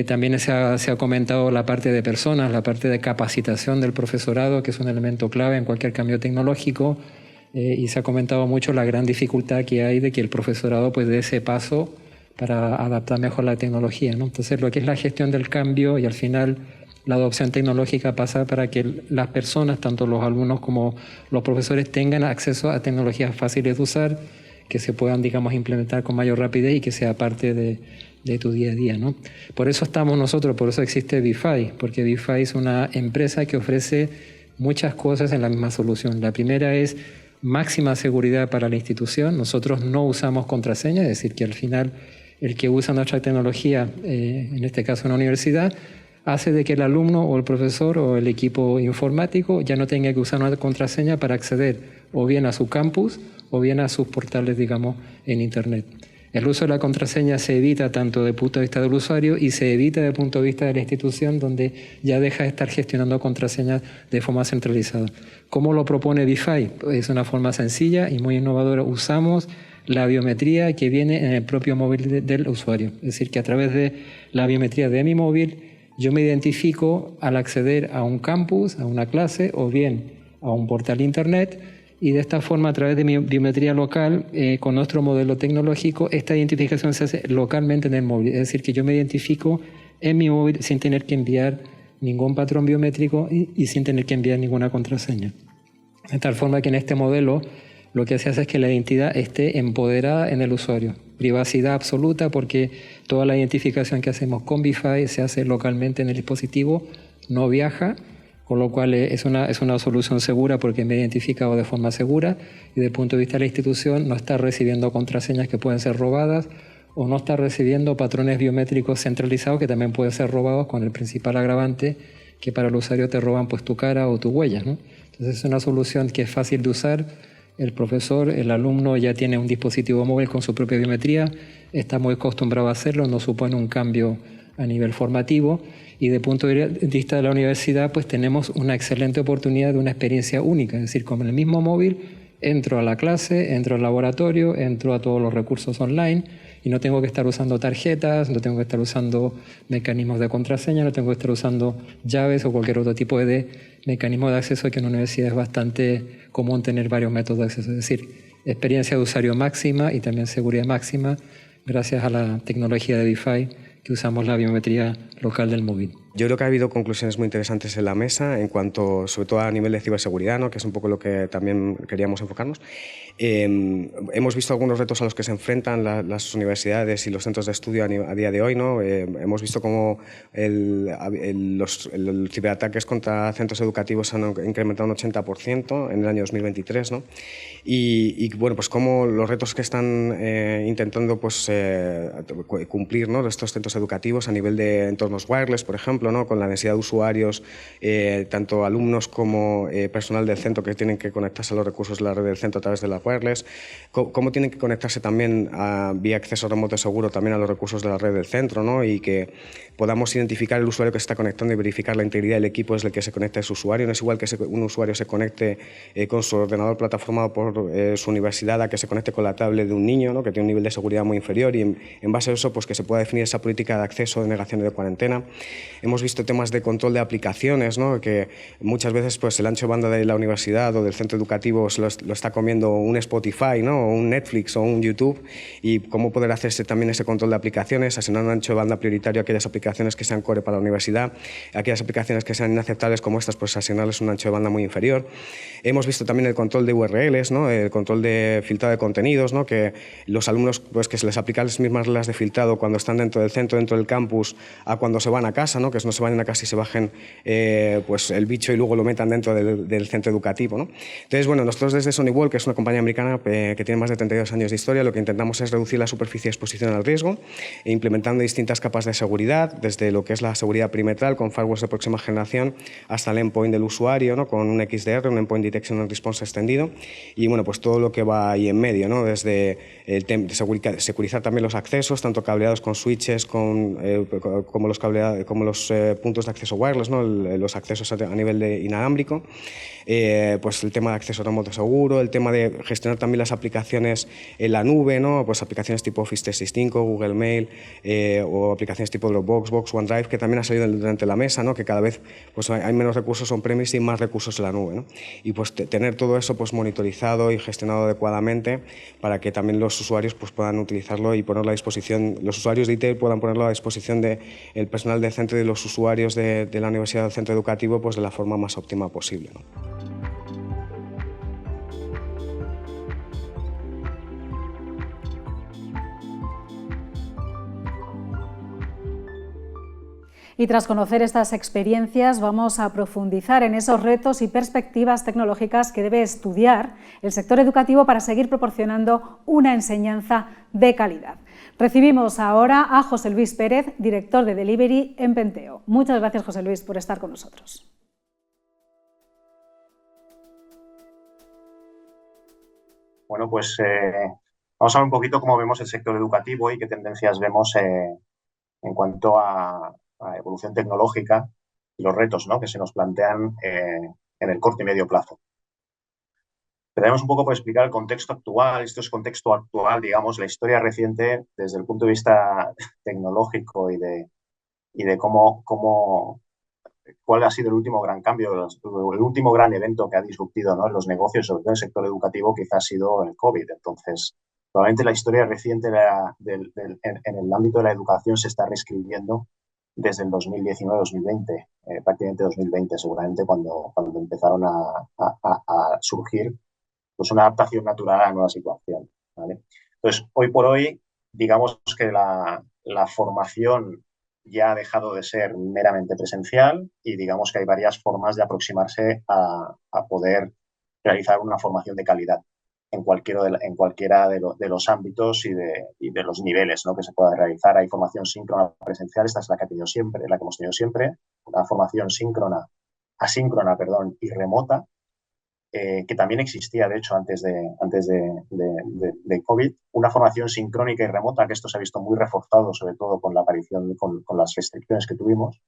También se ha comentado la parte de personas, la parte de capacitación del profesorado, que es un elemento clave en cualquier cambio tecnológico, y se ha comentado mucho la gran dificultad que hay de que el profesorado pues dé ese paso para adaptar mejor la tecnología, ¿no? Entonces, lo que es la gestión del cambio y al final la adopción tecnológica pasa para que las personas, tanto los alumnos como los profesores, tengan acceso a tecnologías fáciles de usar, que se puedan, digamos, implementar con mayor rapidez y que sea parte de tu día a día, ¿no? Por eso estamos nosotros, por eso existe BeFi, porque BeFi es una empresa que ofrece muchas cosas en la misma solución. La primera es máxima seguridad para la institución. Nosotros no usamos contraseña, es decir, que al final el que usa nuestra tecnología, en este caso una universidad, hace de que el alumno o el profesor o el equipo informático ya no tenga que usar una contraseña para acceder o bien a su campus o bien a sus portales, digamos, en Internet. El uso de la contraseña se evita tanto desde el punto de vista del usuario y se evita desde el punto de vista de la institución, donde ya deja de estar gestionando contraseñas de forma centralizada. ¿Cómo lo propone BeFi? Es una forma sencilla y muy innovadora. Usamos la biometría que viene en el propio móvil del usuario. Es decir, que a través de la biometría de mi móvil yo me identifico al acceder a un campus, a una clase o bien a un portal internet, y de esta forma, a través de mi biometría local, con nuestro modelo tecnológico, esta identificación se hace localmente en el móvil. Es decir, que yo me identifico en mi móvil sin tener que enviar ningún patrón biométrico y sin tener que enviar ninguna contraseña. De tal forma que en este modelo lo que se hace es que la identidad esté empoderada en el usuario. Privacidad absoluta, porque toda la identificación que hacemos con BeFi se hace localmente en el dispositivo, no viaja, con lo cual es una solución segura porque me he identificado de forma segura y desde el punto de vista de la institución no está recibiendo contraseñas que pueden ser robadas o no está recibiendo patrones biométricos centralizados que también pueden ser robados, con el principal agravante que para el usuario te roban pues tu cara o tu huella, ¿no? Entonces es una solución que es fácil de usar. El profesor, el alumno ya tiene un dispositivo móvil con su propia biometría, está muy acostumbrado a hacerlo, no supone un cambio a nivel formativo, y desde el punto de vista de la universidad pues tenemos una excelente oportunidad de una experiencia única, es decir, con el mismo móvil entro a la clase, entro al laboratorio, entro a todos los recursos online y no tengo que estar usando tarjetas, no tengo que estar usando mecanismos de contraseña, no tengo que estar usando llaves o cualquier otro tipo de mecanismo de acceso, que en la universidad es bastante común tener varios métodos de acceso. Es decir, experiencia de usuario máxima y también seguridad máxima gracias a la tecnología de BeFi, que usamos la biometría local del móvil. Yo creo que ha habido conclusiones muy interesantes en la mesa en cuanto, sobre todo a nivel de ciberseguridad, ¿no? Que es un poco lo que también queríamos enfocarnos. Hemos visto algunos retos a los que se enfrentan las universidades y los centros de estudio a día de hoy, ¿no? Hemos visto cómo los ciberataques contra centros educativos han incrementado un 80% en el año 2023, ¿no? Y bueno, pues cómo los retos que están intentando pues, cumplir, ¿no? Estos centros educativos a nivel de entornos wireless, por ejemplo, ¿no? Con la densidad de usuarios, tanto alumnos como personal del centro que tienen que conectarse a los recursos de la red del centro a través de la wireless, cómo tienen que conectarse también vía acceso remoto seguro también a los recursos de la red del centro, ¿no? Y que podamos identificar el usuario que se está conectando y verificar la integridad del equipo desde el que se conecta ese usuario. No es igual que un usuario se conecte con su ordenador plataformado por su universidad a que se conecte con la tablet de un niño, ¿no? Que tiene un nivel de seguridad muy inferior, y en base a eso pues que se pueda definir esa política de acceso, de negación y de cuarentena. Hemos visto temas de control de aplicaciones, ¿no? Que muchas veces pues, el ancho de banda de la universidad o del centro educativo lo está comiendo un Spotify, ¿no? O un Netflix o un YouTube, y cómo poder hacerse también ese control de aplicaciones, asignar un ancho de banda prioritario a aquellas aplicaciones que sean core para la universidad, aquellas aplicaciones que sean inaceptables como estas, pues asignarles un ancho de banda muy inferior. Hemos visto también el control de URLs, ¿no? El control de filtrado de contenidos, ¿no? Que los alumnos, pues que se les aplican las mismas reglas de filtrado cuando están dentro del centro, dentro del campus, a cuando se van a casa, ¿no? Que no se vayan a casa y se bajen pues el bicho y luego lo metan dentro del centro educativo, ¿no? Entonces, bueno, nosotros desde SonyWall, que es una compañía americana que tiene más de 32 años de historia, lo que intentamos es reducir la superficie de exposición al riesgo, implementando distintas capas de seguridad, desde lo que es la seguridad perimetral con firewalls de próxima generación hasta el endpoint del usuario, ¿no? Con un XDR, un Endpoint Detection and Response extendido, y bueno, pues todo lo que va ahí en medio, ¿no? Desde el tema de securizar también los accesos, tanto cableados con switches como los puntos de acceso wireless, ¿no? Los accesos a nivel de inalámbrico, pues el tema de acceso remoto seguro, el tema de gestionar también las aplicaciones en la nube, ¿no? Pues aplicaciones tipo Office 365, Google Mail, o aplicaciones tipo Dropbox, Box, OneDrive, que también ha salido durante la mesa, ¿no? Que cada vez pues hay menos recursos on-premise y más recursos en la nube, ¿no? Y pues tener todo eso pues monitorizado y gestionado adecuadamente para que también los usuarios pues puedan utilizarlo y ponerlo a disposición, los usuarios de IT puedan ponerlo a disposición del personal del centro y de los usuarios de la universidad o del centro educativo pues de la forma más óptima posible, ¿no? Y tras conocer estas experiencias vamos a profundizar en esos retos y perspectivas tecnológicas que debe estudiar el sector educativo para seguir proporcionando una enseñanza de calidad. Recibimos ahora a José Luis Pérez, director de Delivery en Penteo. Muchas gracias, José Luis, por estar con nosotros. Bueno, pues vamos a ver un poquito cómo vemos el sector educativo y qué tendencias vemos en cuanto a evolución tecnológica y los retos, ¿no?, que se nos plantean en el corto y medio plazo. Empezaremos un poco por explicar el contexto actual. Esto es contexto actual, digamos, la historia reciente desde el punto de vista tecnológico y de cuál ha sido el último gran cambio, el último gran evento que ha disruptido, ¿no?, en los negocios, sobre todo en el sector educativo, quizás ha sido el COVID. Entonces, probablemente la historia reciente en el ámbito de la educación se está reescribiendo desde el 2019-2020, prácticamente 2020 seguramente, cuando empezaron a surgir pues una adaptación natural a la nueva situación, ¿vale? Entonces, hoy por hoy, digamos que la formación ya ha dejado de ser meramente presencial y digamos que hay varias formas de aproximarse a poder realizar una formación de calidad en cualquiera de los ámbitos y de los niveles, ¿no?, que se pueda realizar. Hay formación síncrona presencial, esta es la que hemos tenido siempre, una formación asíncrona y remota, que también existía, de hecho, antes de COVID, una formación sincrónica y remota, que esto se ha visto muy reforzado, sobre todo con la aparición, con las restricciones que tuvimos,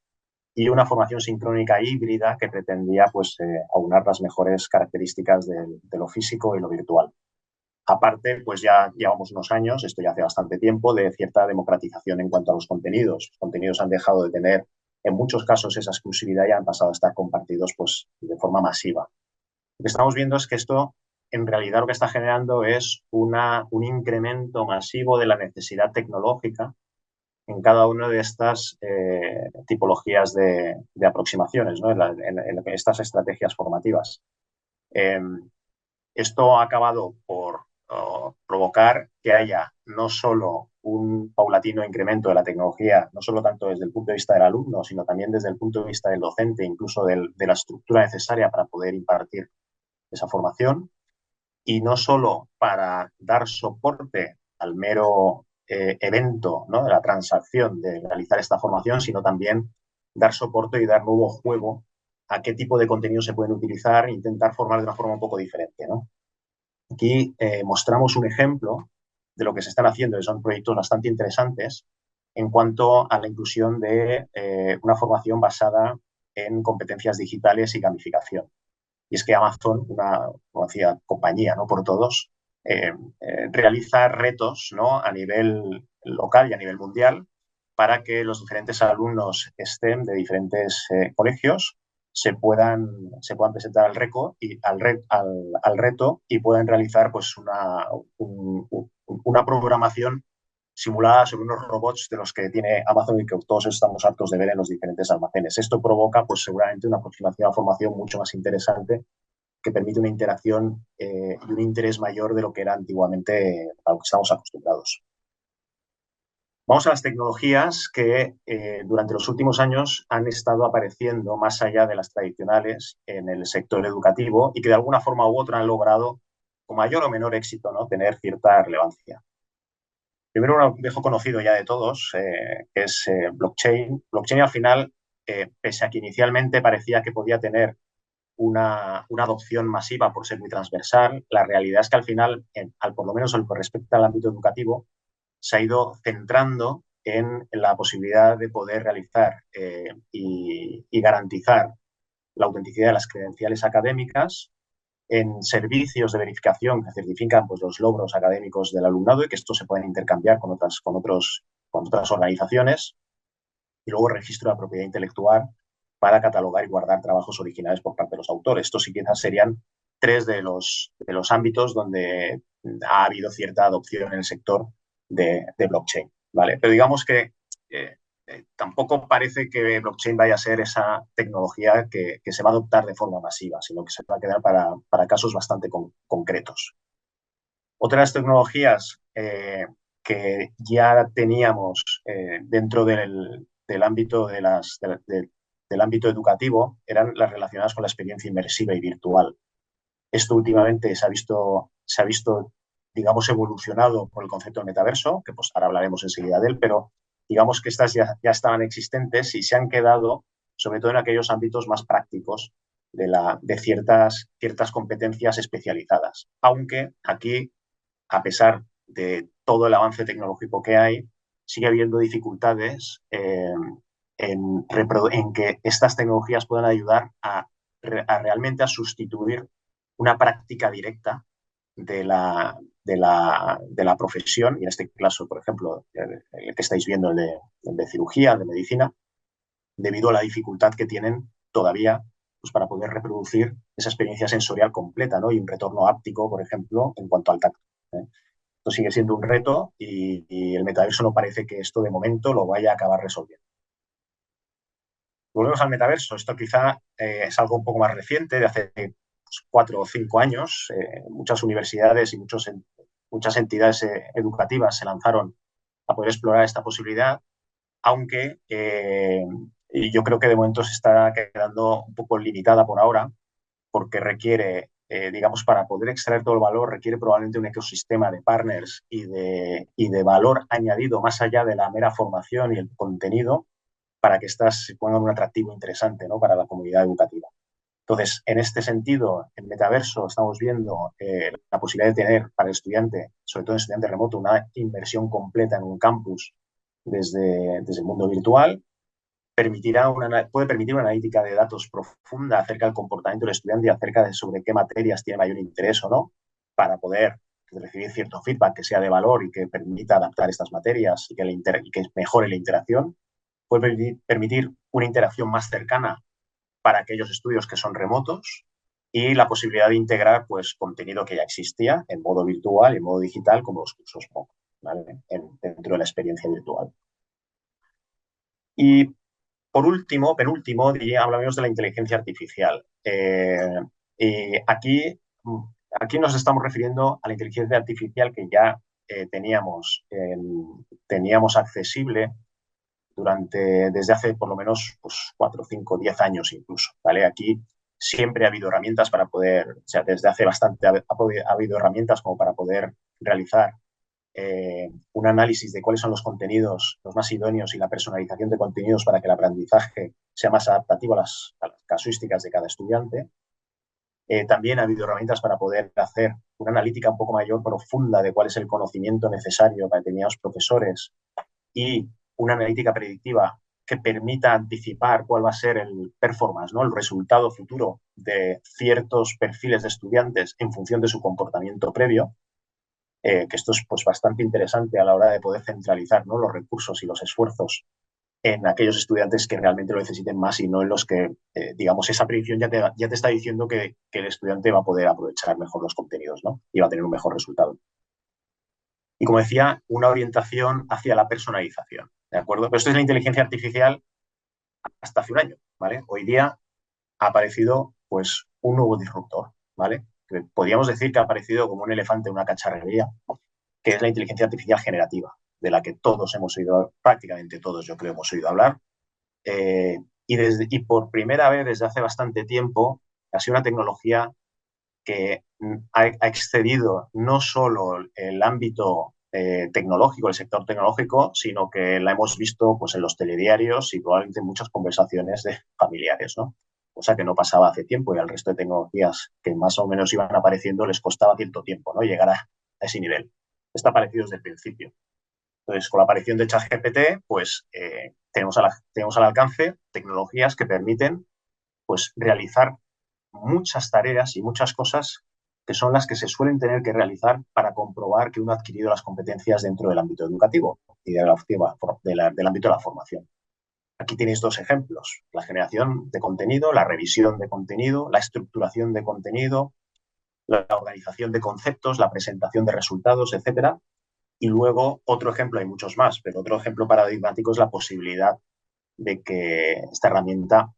y una formación sincrónica híbrida que pretendía pues, aunar las mejores características de lo físico y lo virtual. Aparte, pues ya llevamos unos años, esto ya hace bastante tiempo, de cierta democratización en cuanto a los contenidos. Los contenidos han dejado de tener, en muchos casos, esa exclusividad y han pasado a estar compartidos pues, de forma masiva. Lo que estamos viendo es que esto, en realidad, lo que está generando es un incremento masivo de la necesidad tecnológica en cada una de estas tipologías de aproximaciones, ¿no?, en estas estrategias formativas. Esto ha acabado por provocar que haya no solo un paulatino incremento de la tecnología, no solo tanto desde el punto de vista del alumno, sino también desde el punto de vista del docente, incluso de la estructura necesaria para poder impartir esa formación, y no solo para dar soporte al mero evento, ¿no?, de la transacción de realizar esta formación, sino también dar soporte y dar nuevo juego a qué tipo de contenidos se pueden utilizar e intentar formar de una forma un poco diferente, ¿no? Aquí mostramos un ejemplo de lo que se están haciendo, que son proyectos bastante interesantes en cuanto a la inclusión de una formación basada en competencias digitales y gamificación. Y es que Amazon, una conocida compañía, ¿no?, por todos, realiza retos, ¿no?, a nivel local y a nivel mundial para que los diferentes alumnos STEM de diferentes colegios se puedan presentar al reto y puedan realizar pues, una programación simulada sobre unos robots de los que tiene Amazon y que todos estamos hartos de ver en los diferentes almacenes. Esto provoca pues, seguramente una aproximación a formación mucho más interesante, que permite una interacción y un interés mayor de lo que era antiguamente a lo que estamos acostumbrados. Vamos a las tecnologías que durante los últimos años han estado apareciendo más allá de las tradicionales en el sector educativo y que de alguna forma u otra han logrado, con mayor o menor éxito, ¿no?, tener cierta relevancia. Primero, un viejo conocido ya de todos, que es blockchain. Blockchain al final, pese a que inicialmente parecía que podía tener una adopción masiva por ser muy transversal, la realidad es que al final, por lo menos en lo que respecta al ámbito educativo, se ha ido centrando en la posibilidad de poder realizar y garantizar la autenticidad de las credenciales académicas en servicios de verificación que certifican, pues, los logros académicos del alumnado y que estos se pueden intercambiar con otras organizaciones, y luego registro de la propiedad intelectual para catalogar y guardar trabajos originales por parte de los autores. Estos sí quizás serían tres de los ámbitos donde ha habido cierta adopción en el sector de blockchain, ¿vale? Pero digamos que tampoco parece que blockchain vaya a ser esa tecnología que se va a adoptar de forma masiva, sino que se va a quedar para casos bastante concretos. Otras tecnologías que ya teníamos dentro del ámbito del ámbito educativo eran las relacionadas con la experiencia inmersiva y virtual. Esto últimamente se ha visto, digamos, evolucionado por el concepto de metaverso, que pues ahora hablaremos enseguida de él, pero digamos que estas ya estaban existentes y se han quedado, sobre todo en aquellos ámbitos más prácticos de ciertas competencias especializadas. Aunque aquí, a pesar de todo el avance tecnológico que hay, sigue habiendo dificultades en que estas tecnologías puedan ayudar a realmente a sustituir una práctica directa de la profesión, y en este caso, por ejemplo, el que estáis viendo, el de cirugía, el de medicina, debido a la dificultad que tienen todavía, pues, para poder reproducir esa experiencia sensorial completa, ¿no?, y un retorno áptico, por ejemplo, en cuanto al tacto. Esto sigue siendo un reto y el metaverso no parece que esto de momento lo vaya a acabar resolviendo. Volvemos al metaverso. Esto quizá es algo un poco más reciente, de hace 4 o 5 años. Muchas universidades y muchas entidades educativas se lanzaron a poder explorar esta posibilidad, aunque yo creo que de momento se está quedando un poco limitada por ahora, porque requiere, digamos, para poder extraer todo el valor, requiere probablemente un ecosistema de partners y de valor añadido más allá de la mera formación y el contenido, para que éstas se pongan un atractivo interesante, ¿no?, para la comunidad educativa. Entonces, en este sentido, en metaverso estamos viendo la posibilidad de tener para el estudiante, sobre todo el estudiante remoto, una inversión completa en un campus desde el mundo virtual. Puede permitir una analítica de datos profunda acerca del comportamiento del estudiante y acerca de sobre qué materias tiene mayor interés o no, para poder recibir cierto feedback que sea de valor y que permita adaptar estas materias y que mejore la interacción. Puede permitir una interacción más cercana para aquellos estudios que son remotos, y la posibilidad de integrar, pues, contenido que ya existía en modo virtual y en modo digital, como los cursos MOOC, ¿vale?, dentro de la experiencia virtual. Y por último, penúltimo, hablamos de la inteligencia artificial. Y aquí nos estamos refiriendo a la inteligencia artificial que ya teníamos accesible desde hace por lo menos, pues, 4, 5, 10 años incluso, ¿vale? Aquí siempre ha habido herramientas para poder, o sea, desde hace bastante ha habido herramientas como para poder realizar un análisis de cuáles son los contenidos los más idóneos y la personalización de contenidos para que el aprendizaje sea más adaptativo a las casuísticas de cada estudiante. También ha habido herramientas para poder hacer una analítica un poco mayor profunda de cuál es el conocimiento necesario para determinados profesores, y una analítica predictiva que permita anticipar cuál va a ser el performance, ¿no?, el resultado futuro de ciertos perfiles de estudiantes en función de su comportamiento previo, que esto es, pues, bastante interesante a la hora de poder centralizar, ¿no?, los recursos y los esfuerzos en aquellos estudiantes que realmente lo necesiten más, y no en los que, digamos, esa predicción ya te está diciendo que el estudiante va a poder aprovechar mejor los contenidos, ¿no?, y va a tener un mejor resultado. Y, como decía, una orientación hacia la personalización, ¿de acuerdo? Pero esto es la inteligencia artificial hasta hace un año, ¿vale? Hoy día ha aparecido, pues, un nuevo disruptor, ¿vale? Que podríamos decir que ha aparecido como un elefante en una cacharrería, que es la inteligencia artificial generativa. de la que todos hemos oído, prácticamente todos yo creo hemos oído hablar, y por primera vez desde hace bastante tiempo ha sido una tecnología que ha excedido no solo el ámbito tecnológico, el sector tecnológico, sino que la hemos visto pues, en los telediarios y probablemente en muchas conversaciones de familiares, ¿no? Cosa que no pasaba hace tiempo y al resto de tecnologías que más o menos iban apareciendo les costaba cierto tiempo, ¿no? Llegar a ese nivel. Está aparecido desde el principio. Entonces, con la aparición de ChatGPT, pues tenemos al alcance tecnologías que permiten pues, realizar muchas tareas y muchas cosas que son las que se suelen tener que realizar para comprobar que uno ha adquirido las competencias dentro del ámbito educativo y del ámbito de la formación. Aquí tenéis dos ejemplos: la generación de contenido, la revisión de contenido, la estructuración de contenido, la organización de conceptos, la presentación de resultados, etcétera. Y luego otro ejemplo, hay muchos más, pero otro ejemplo paradigmático es la posibilidad de que esta herramienta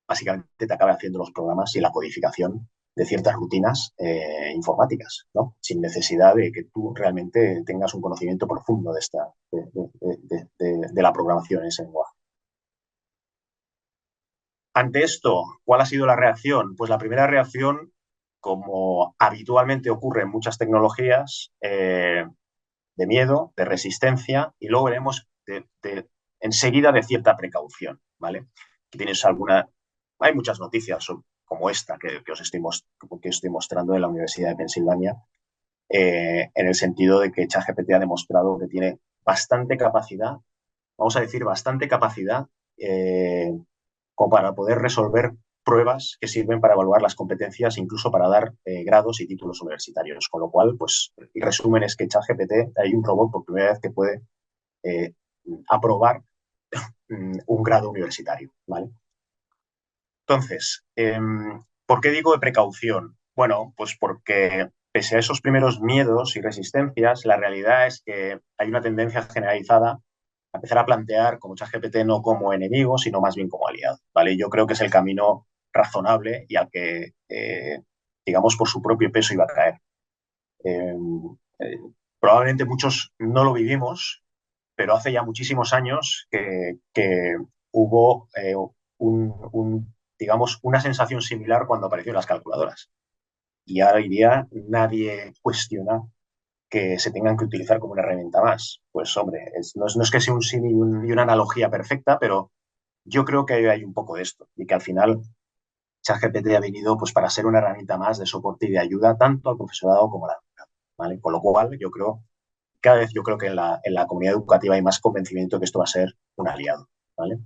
básicamente te acabe haciendo los programas y la codificación de ciertas rutinas informáticas, ¿no? Sin necesidad de que tú realmente tengas un conocimiento profundo de la programación en ese lenguaje. Ante esto, ¿cuál ha sido la reacción? Pues la primera reacción, como habitualmente ocurre en muchas tecnologías, de miedo, de resistencia, y luego veremos enseguida de cierta precaución, ¿vale? Aquí tienes hay muchas noticias como esta que os estoy mostrando de la Universidad de Pensilvania, en el sentido de que ChatGPT ha demostrado que tiene bastante capacidad, vamos a decir bastante capacidad, como para poder resolver pruebas que sirven para evaluar las competencias, incluso para dar grados y títulos universitarios. Con lo cual, pues, el resumen es que ChatGPT, hay un robot por primera vez que puede aprobar un grado universitario, ¿vale? Entonces, ¿por qué digo de precaución? Bueno, pues porque pese a esos primeros miedos y resistencias, la realidad es que hay una tendencia generalizada a empezar a plantear como ChatGPT no como enemigo, sino más bien como aliado, ¿vale? Yo creo que es el camino razonable y al que, digamos, por su propio peso iba a caer. Probablemente muchos no lo vivimos, pero hace ya muchísimos años que hubo digamos, una sensación similar cuando aparecieron las calculadoras. Y ahora hoy día nadie cuestiona que se tengan que utilizar como una herramienta más. Pues hombre, no es que sea un símil y una analogía perfecta, pero yo creo que hay un poco de esto y que al final ChatGPT ha venido pues, para ser una herramienta más de soporte y de ayuda tanto al profesorado como al alumnado, ¿vale? Con lo cual, cada vez yo creo que en la comunidad educativa hay más convencimiento de que esto va a ser un aliado, ¿vale?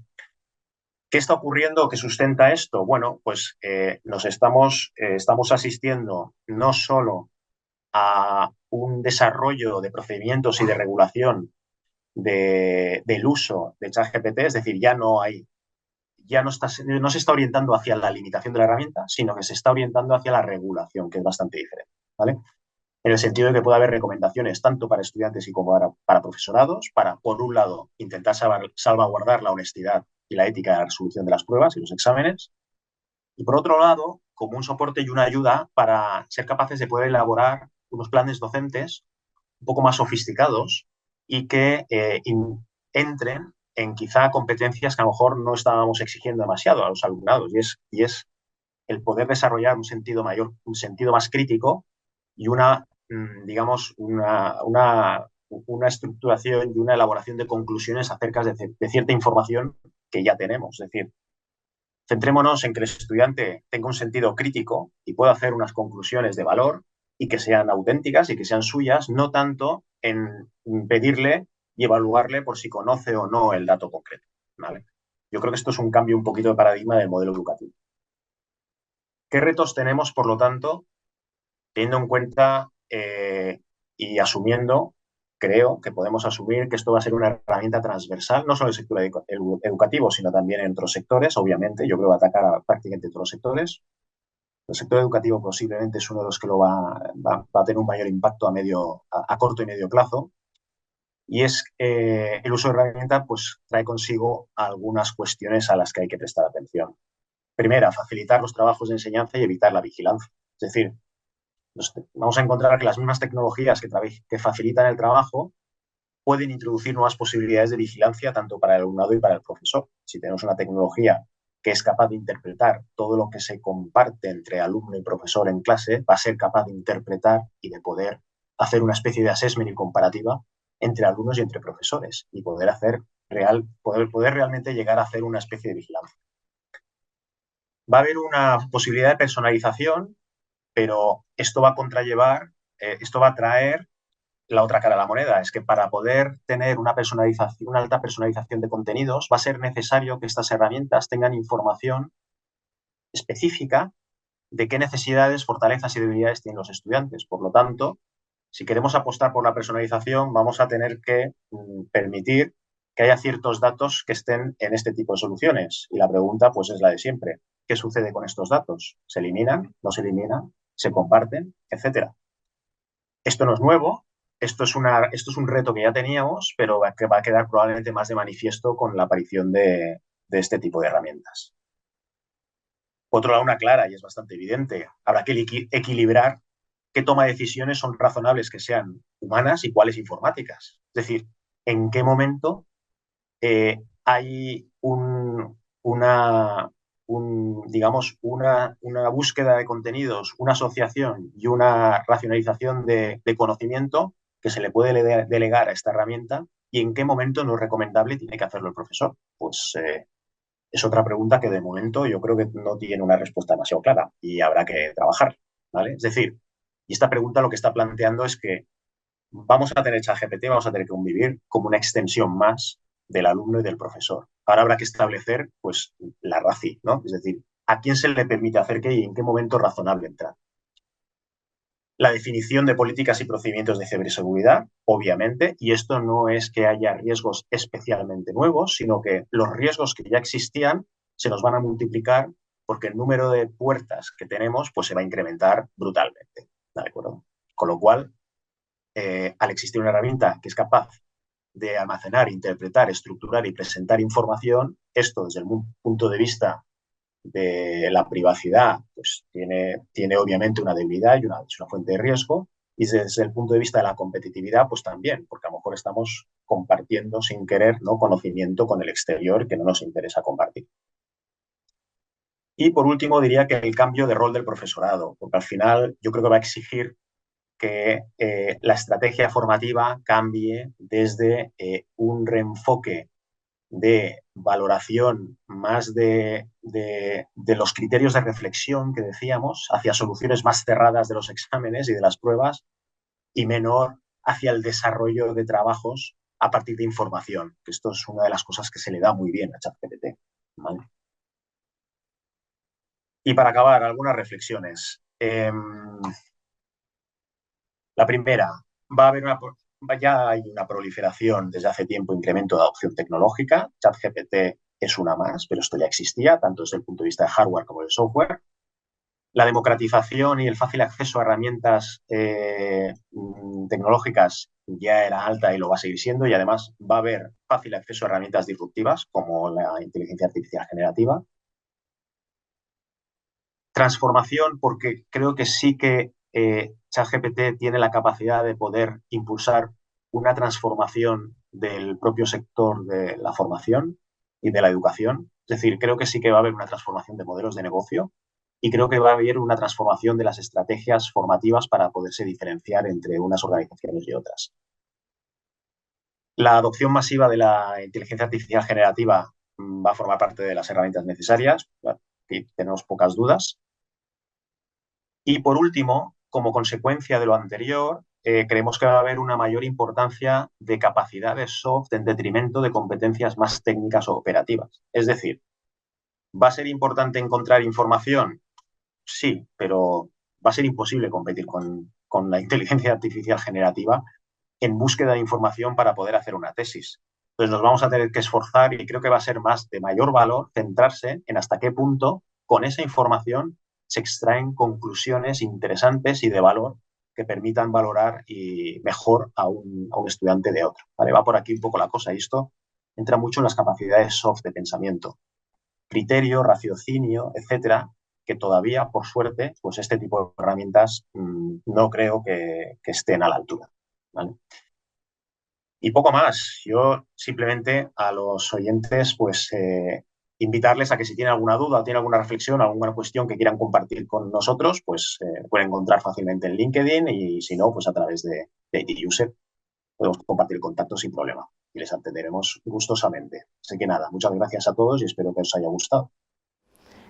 ¿Qué está ocurriendo que sustenta esto? Bueno, pues estamos asistiendo no solo a un desarrollo de procedimientos y de regulación del uso de ChatGPT, es decir, no se está orientando hacia la limitación de la herramienta, sino que se está orientando hacia la regulación, que es bastante diferente, ¿vale? En el sentido de que puede haber recomendaciones tanto para estudiantes y como para profesorados, para, por un lado, intentar salvaguardar la honestidad y la ética de la resolución de las pruebas y los exámenes, y por otro lado, como un soporte y una ayuda para ser capaces de poder elaborar unos planes docentes un poco más sofisticados y que entren en quizá competencias que a lo mejor no estábamos exigiendo demasiado a los alumnados, y es el poder desarrollar un sentido más crítico y digamos, una estructuración y una elaboración de conclusiones acerca de cierta información que ya tenemos. Es decir, centrémonos en que el estudiante tenga un sentido crítico y pueda hacer unas conclusiones de valor y que sean auténticas y que sean suyas, no tanto en pedirle y evaluarle por si conoce o no el dato concreto, ¿vale? Yo creo que esto es un cambio un poquito de paradigma del modelo educativo. ¿Qué retos tenemos, por lo tanto, teniendo en cuenta y asumiendo, creo que podemos asumir que esto va a ser una herramienta transversal, no solo en el sector educativo, sino también en otros sectores? Obviamente, yo creo que va a atacar a prácticamente todos los sectores. El sector educativo posiblemente es uno de los que va a tener un mayor impacto a corto y medio plazo. Y es el uso de herramientas pues, trae consigo algunas cuestiones a las que hay que prestar atención. Primera, facilitar los trabajos de enseñanza y evitar la vigilancia. Es decir, vamos a encontrar que las mismas tecnologías que facilitan el trabajo pueden introducir nuevas posibilidades de vigilancia tanto para el alumnado y para el profesor. Si tenemos una tecnología que es capaz de interpretar todo lo que se comparte entre alumno y profesor en clase, va a ser capaz de interpretar y de poder hacer una especie de assessment y comparativa entre alumnos y entre profesores y poder realmente llegar a hacer una especie de vigilancia. Va a haber una posibilidad de personalización, pero esto va a traer la otra cara de la moneda. Es que para poder tener una alta personalización de contenidos va a ser necesario que estas herramientas tengan información específica de qué necesidades, fortalezas y debilidades tienen los estudiantes. Por lo tanto, si queremos apostar por la personalización, vamos a tener que permitir que haya ciertos datos que estén en este tipo de soluciones. Y la pregunta, pues, es la de siempre. ¿Qué sucede con estos datos? ¿Se eliminan? ¿No se eliminan? ¿Se comparten? Etcétera. Esto no es nuevo. Esto es un reto que ya teníamos, pero que va a quedar probablemente más de manifiesto con la aparición de este tipo de herramientas. Por otro lado, una clara, y es bastante evidente, habrá que equilibrar qué toma de decisiones son razonables que sean humanas y cuáles informáticas. Es decir, en qué momento hay una búsqueda de contenidos, una asociación y una racionalización de conocimiento que se le puede delegar a esta herramienta y en qué momento no es recomendable y tiene que hacerlo el profesor. Pues es otra pregunta que de momento yo creo que no tiene una respuesta demasiado clara y habrá que trabajar, ¿vale? Es decir, y esta pregunta lo que está planteando es que vamos a tener ChatGPT, vamos a tener que convivir como una extensión más del alumno y del profesor. Ahora habrá que establecer, pues, la RACI, ¿no? Es decir, a quién se le permite hacer qué y en qué momento es razonable entrar. La definición de políticas y procedimientos de ciberseguridad, obviamente, y esto no es que haya riesgos especialmente nuevos, sino que los riesgos que ya existían se nos van a multiplicar porque el número de puertas que tenemos pues, se va a incrementar brutalmente. ¿De acuerdo? Con lo cual, al existir una herramienta que es capaz de almacenar, interpretar, estructurar y presentar información, esto desde el punto de vista de la privacidad, pues tiene obviamente una debilidad y es una fuente de riesgo, y desde el punto de vista de la competitividad, pues también, porque a lo mejor estamos compartiendo sin querer, ¿no?, conocimiento con el exterior que no nos interesa compartir. Y por último diría que el cambio de rol del profesorado, porque al final yo creo que va a exigir que la estrategia formativa cambie desde un reenfoque de valoración más de los criterios de reflexión que decíamos, hacia soluciones más cerradas de los exámenes y de las pruebas y menor hacia el desarrollo de trabajos a partir de información, que esto es una de las cosas que se le da muy bien a ChatGPT, ¿vale? Y para acabar, algunas reflexiones. La primera, ya hay una proliferación desde hace tiempo, incremento de adopción tecnológica. ChatGPT es una más, pero esto ya existía, tanto desde el punto de vista de hardware como de software. La democratización y el fácil acceso a herramientas tecnológicas ya era alta y lo va a seguir siendo, y además va a haber fácil acceso a herramientas disruptivas como la inteligencia artificial generativa. Transformación, porque creo que sí que ChatGPT tiene la capacidad de poder impulsar una transformación del propio sector de la formación y de la educación. Es decir, creo que sí que va a haber una transformación de modelos de negocio y creo que va a haber una transformación de las estrategias formativas para poderse diferenciar entre unas organizaciones y otras. La adopción masiva de la inteligencia artificial generativa va a formar parte de las herramientas necesarias. Aquí tenemos pocas dudas. Y por último, como consecuencia de lo anterior, creemos que va a haber una mayor importancia de capacidades soft en detrimento de competencias más técnicas o operativas. Es decir, ¿va a ser importante encontrar información? Sí, pero va a ser imposible competir con la inteligencia artificial generativa en búsqueda de información para poder hacer una tesis. Entonces nos vamos a tener que esforzar y creo que va a ser más de mayor valor centrarse en hasta qué punto con esa información se extraen conclusiones interesantes y de valor que permitan valorar y mejor a un estudiante de otro. ¿Vale? Va por aquí un poco la cosa y esto entra mucho en las capacidades soft de pensamiento. Criterio, raciocinio, etcétera, que todavía, por suerte, pues este tipo de herramientas no creo que estén a la altura, ¿vale? Y poco más. Yo simplemente a los oyentes, pues invitarles a que si tienen alguna duda o tienen alguna reflexión, alguna cuestión que quieran compartir con nosotros, pues pueden encontrar fácilmente en LinkedIn y si no, pues a través de IT-User podemos compartir contactos sin problema y les atenderemos gustosamente. Así que nada, muchas gracias a todos y espero que os haya gustado.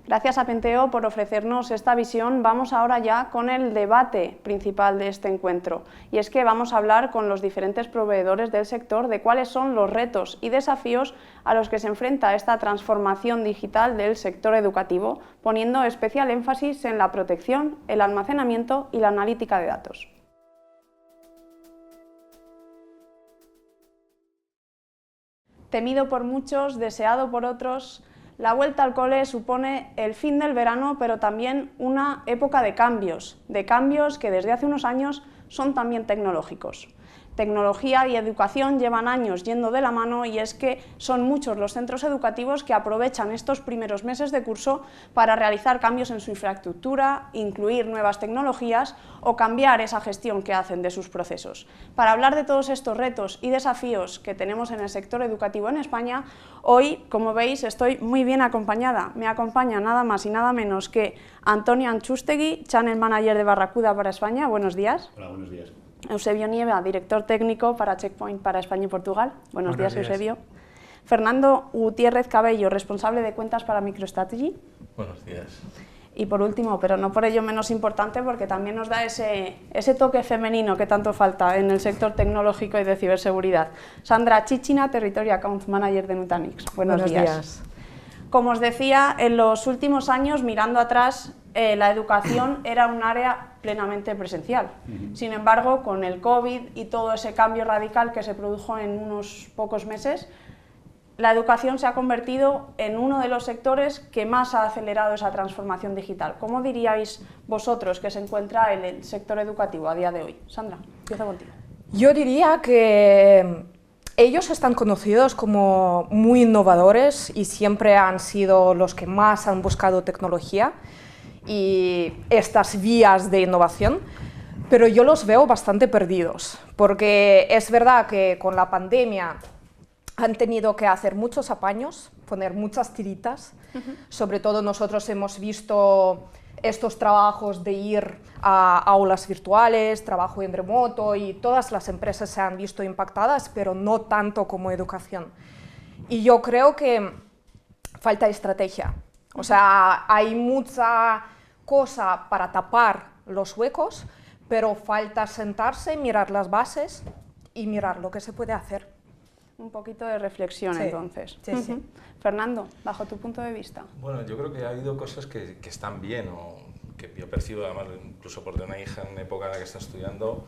Gracias a Penteo por ofrecernos esta visión. Vamos ahora ya con el debate principal de este encuentro. Y es que vamos a hablar con los diferentes proveedores del sector de cuáles son los retos y desafíos a los que se enfrenta esta transformación digital del sector educativo, poniendo especial énfasis en la protección, el almacenamiento y la analítica de datos. Temido por muchos, deseado por otros, la vuelta al cole supone el fin del verano, pero también una época de cambios que desde hace unos años son también tecnológicos. Tecnología y educación llevan años yendo de la mano y es que son muchos los centros educativos que aprovechan estos primeros meses de curso para realizar cambios en su infraestructura, incluir nuevas tecnologías o cambiar esa gestión que hacen de sus procesos. Para hablar de todos estos retos y desafíos que tenemos en el sector educativo en España, hoy, como veis, estoy muy bien acompañada. Me acompaña nada más y nada menos que Antonio Antxustegui, Channel Manager de Barracuda para España. Buenos días. Hola, buenos días. Eusebio Nieva, director técnico para Checkpoint para España y Portugal. Buenos días, Eusebio. Fernando Gutiérrez Cabello, responsable de cuentas para MicroStrategy. Buenos días. Y por último, pero no por ello menos importante, porque también nos da ese toque femenino que tanto falta en el sector tecnológico y de ciberseguridad. Sandra Chichina, Territory Account Manager de Nutanix. Buenos días. Como os decía, en los últimos años, mirando atrás, la educación era un área plenamente presencial. Sin embargo, con el COVID y todo ese cambio radical que se produjo en unos pocos meses, la educación se ha convertido en uno de los sectores que más ha acelerado esa transformación digital. ¿Cómo diríais vosotros que se encuentra en el sector educativo a día de hoy? Sandra, empiezo contigo. Yo diría que ellos están conocidos como muy innovadores y siempre han sido los que más han buscado tecnología y estas vías de innovación, pero yo los veo bastante perdidos, porque es verdad que con la pandemia han tenido que hacer muchos apaños, poner muchas tiritas, sobre todo nosotros hemos visto estos trabajos de ir a aulas virtuales, trabajo en remoto y todas las empresas se han visto impactadas, pero no tanto como educación. Y yo creo que falta estrategia, o sea, hay mucha cosa para tapar los huecos, pero falta sentarse, mirar las bases y mirar lo que se puede hacer. Un poquito de reflexión, sí, entonces. Sí, sí. Fernando, bajo tu punto de vista. Bueno, yo creo que ha habido cosas que están bien, o que yo percibo, además, incluso por de una hija en época en la que está estudiando,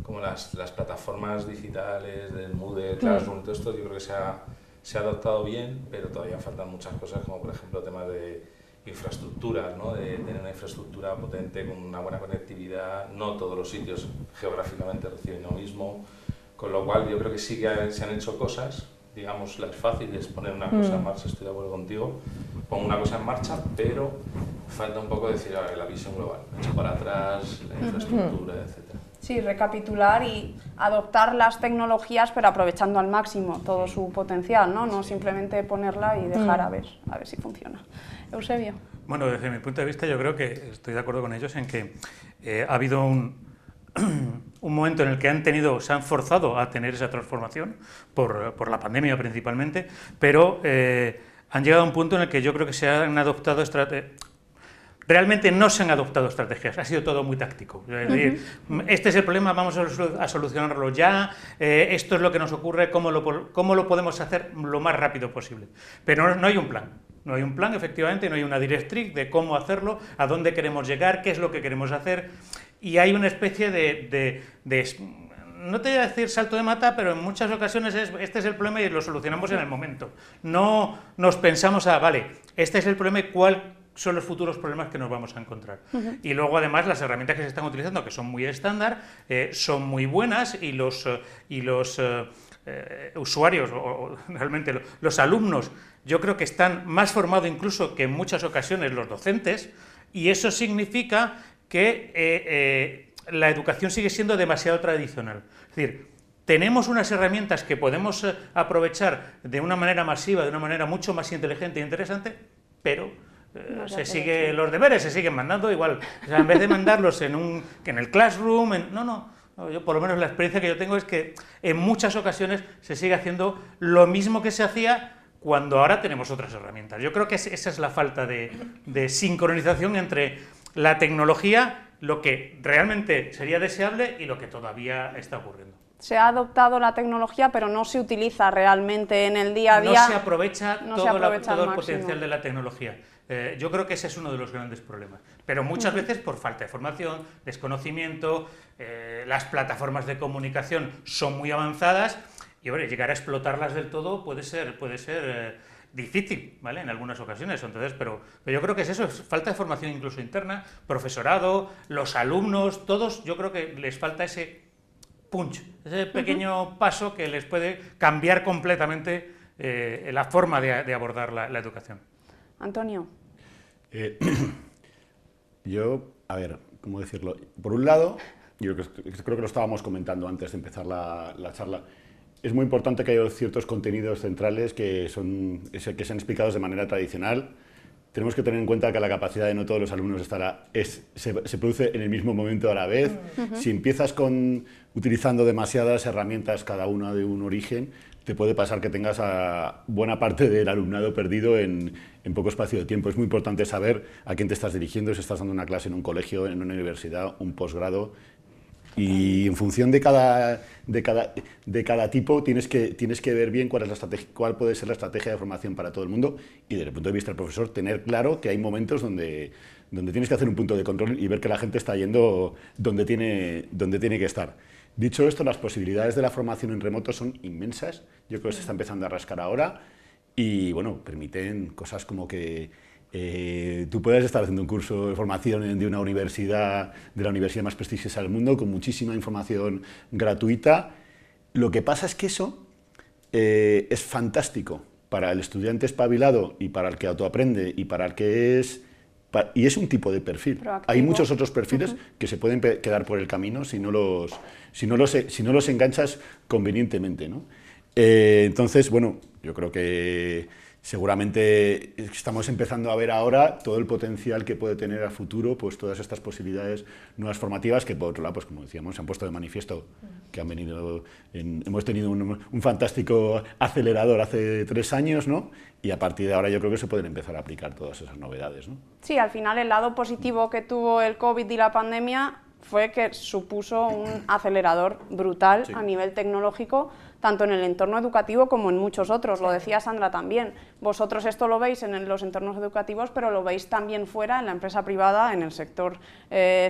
como las plataformas digitales del Moodle, Classroom, todo esto, yo creo que se ha adoptado bien, pero todavía faltan muchas cosas, como por ejemplo temas de infraestructura, ¿no? De tener una infraestructura potente con una buena conectividad. No todos los sitios geográficamente reciben lo mismo, con lo cual yo creo que sí que se han hecho cosas, digamos, las fáciles, poner una cosa en marcha, estoy de acuerdo contigo, pongo una cosa en marcha, pero falta un poco decir, a ver, la visión global, hecho para atrás, la infraestructura, etc. Sí, recapitular y adoptar las tecnologías, pero aprovechando al máximo todo su potencial, ¿no? No simplemente ponerla y dejar a ver si funciona. Eusebio. Bueno, desde mi punto de vista yo creo que estoy de acuerdo con ellos en que ha habido un momento en el que se han forzado a tener esa transformación por la pandemia principalmente, pero han llegado a un punto en el que yo creo que se han adoptado realmente no se han adoptado estrategias, ha sido todo muy táctico. Es decir, este es el problema, vamos a solucionarlo ya, esto es lo que nos ocurre, cómo lo podemos hacer lo más rápido posible. Pero no hay un plan. No hay un plan, efectivamente, no hay una directriz de cómo hacerlo, a dónde queremos llegar, qué es lo que queremos hacer, y hay una especie de no te voy a decir salto de mata, pero en muchas ocasiones este es el problema y lo solucionamos en el momento. No nos pensamos vale, este es el problema y cuál son los futuros problemas que nos vamos a encontrar. Y luego, además, las herramientas que se están utilizando, que son muy estándar, son muy buenas y los usuarios, o realmente los alumnos, yo creo que están más formados incluso que en muchas ocasiones los docentes, y eso significa que la educación sigue siendo demasiado tradicional. Es decir, tenemos unas herramientas que podemos aprovechar de una manera masiva, de una manera mucho más inteligente e interesante, pero los deberes se siguen mandando igual. O sea, en vez de mandarlos en el Classroom, yo por lo menos la experiencia que yo tengo es que en muchas ocasiones se sigue haciendo lo mismo que se hacía cuando ahora tenemos otras herramientas. Yo creo que esa es la falta de sincronización entre la tecnología, lo que realmente sería deseable y lo que todavía está ocurriendo. Se ha adoptado la tecnología, pero no se utiliza realmente en el día a día. No se aprovecha todo el potencial de la tecnología. Yo creo que ese es uno de los grandes problemas. Pero muchas veces por falta de formación, desconocimiento, las plataformas de comunicación son muy avanzadas y llegar a explotarlas del todo puede ser difícil, ¿vale? En algunas ocasiones. Entonces, pero yo creo que es eso, es falta de formación incluso interna, profesorado, los alumnos, todos, yo creo que les falta ese punch, ese pequeño paso que les puede cambiar completamente la forma de abordar la educación. Antonio. A ver, ¿cómo decirlo? Por un lado, yo creo que lo estábamos comentando antes de empezar la charla, es muy importante que haya ciertos contenidos centrales que sean explicados de manera tradicional. Tenemos que tener en cuenta que la capacidad de no todos los alumnos se produce en el mismo momento a la vez. Si empiezas utilizando demasiadas herramientas, cada una de un origen, te puede pasar que tengas a buena parte del alumnado perdido en poco espacio de tiempo. Es muy importante saber a quién te estás dirigiendo, si estás dando una clase en un colegio, en una universidad, un posgrado. Y en función de cada tipo tienes que ver bien cuál puede ser la estrategia de formación para todo el mundo, y desde el punto de vista del profesor tener claro que hay momentos donde tienes que hacer un punto de control y ver que la gente está yendo donde tiene que estar. Dicho esto, las posibilidades de la formación en remoto son inmensas. Yo creo que se está empezando a rascar ahora y bueno, permiten cosas como que tú puedes estar haciendo un curso de formación de la universidad más prestigiosa del mundo, con muchísima información gratuita. Lo que pasa es que eso es fantástico para el estudiante espabilado y para el que autoaprende y para el que es un tipo de perfil. Proactivo. Hay muchos otros perfiles que se pueden quedar por el camino si no los enganchas convenientemente, ¿no? Entonces, bueno, yo creo que seguramente estamos empezando a ver ahora todo el potencial que puede tener a futuro, pues todas estas posibilidades nuevas formativas que, por otro lado, pues como decíamos, se han puesto de manifiesto, que hemos tenido un fantástico acelerador hace 3 años, ¿no? Y a partir de ahora yo creo que se pueden empezar a aplicar todas esas novedades, ¿no? Sí, al final el lado positivo que tuvo el COVID y la pandemia fue que supuso un acelerador brutal a nivel tecnológico, tanto en el entorno educativo como en muchos otros. Lo decía Sandra también. Vosotros esto lo veis en los entornos educativos, pero lo veis también fuera, en la empresa privada, en el sector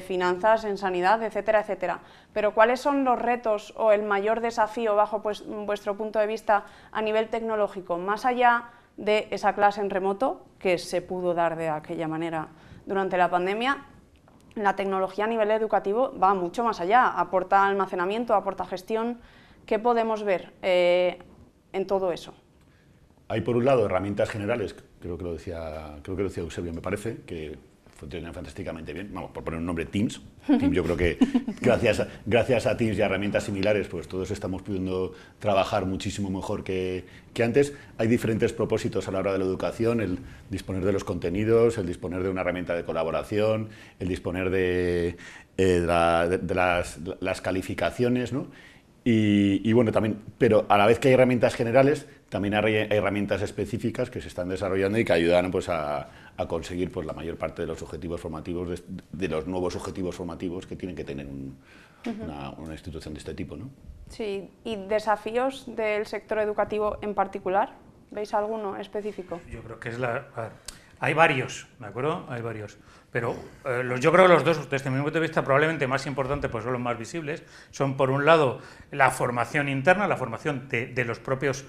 finanzas, en sanidad, etcétera, etcétera. Pero ¿cuáles son los retos o el mayor desafío, bajo vuestro punto de vista, a nivel tecnológico, más allá de esa clase en remoto, que se pudo dar de aquella manera durante la pandemia? La tecnología a nivel educativo va mucho más allá, aporta almacenamiento, aporta gestión. ¿Qué podemos ver en todo eso? Hay por un lado herramientas generales, creo que lo decía Eusebio, me parece, que funcionan fantásticamente bien. Vamos, por poner un nombre, Teams. Teams, yo creo que gracias a Teams y a herramientas similares, pues todos estamos pudiendo trabajar muchísimo mejor que antes. Hay diferentes propósitos a la hora de la educación, el disponer de los contenidos, el disponer de una herramienta de colaboración, el disponer de las calificaciones, ¿no? Y bueno, también, pero a la vez que hay herramientas generales, también hay herramientas específicas que se están desarrollando y que ayudan, pues, a conseguir, pues, la mayor parte de los objetivos formativos, de los nuevos objetivos formativos que tienen que tener una institución de este tipo, ¿no? Sí, ¿y desafíos del sector educativo en particular? ¿Veis alguno específico? Yo creo que hay varios, ¿de acuerdo? Hay varios. Pero yo creo que los dos, desde mi punto de vista, probablemente más importantes, pues son los más visibles, son por un lado la formación interna, la formación de los propios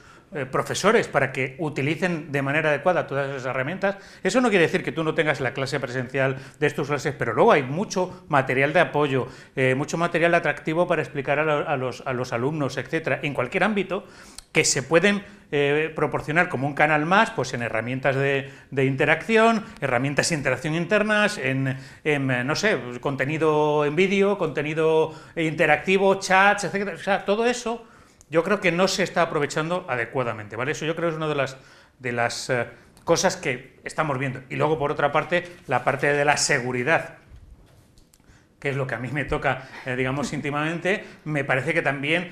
profesores para que utilicen de manera adecuada todas esas herramientas. Eso no quiere decir que tú no tengas la clase presencial de tus clases, pero luego hay mucho material de apoyo, mucho material atractivo para explicar a los alumnos, etcétera, en cualquier ámbito, que se pueden proporcionar como un canal más, pues en herramientas de interacción, herramientas de interacción internas, no sé, contenido en vídeo, contenido interactivo, chats, etcétera. O sea, todo eso yo creo que no se está aprovechando adecuadamente, ¿vale? Eso yo creo que es una de las cosas que estamos viendo. Y luego, por otra parte, la parte de la seguridad, que es lo que a mí me toca, digamos, íntimamente, me parece que también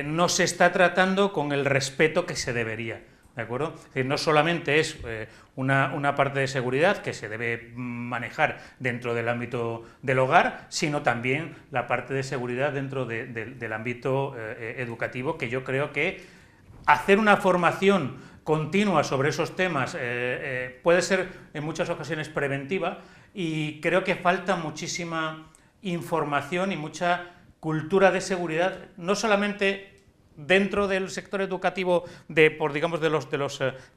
no se está tratando con el respeto que se debería, ¿de acuerdo? Es decir, no solamente es una parte de seguridad que se debe manejar dentro del ámbito del hogar, sino también la parte de seguridad dentro del ámbito educativo, que yo creo que hacer una formación continua sobre esos temas puede ser en muchas ocasiones preventiva, y creo que falta muchísima información y mucha cultura de seguridad, no solamente dentro del sector educativo de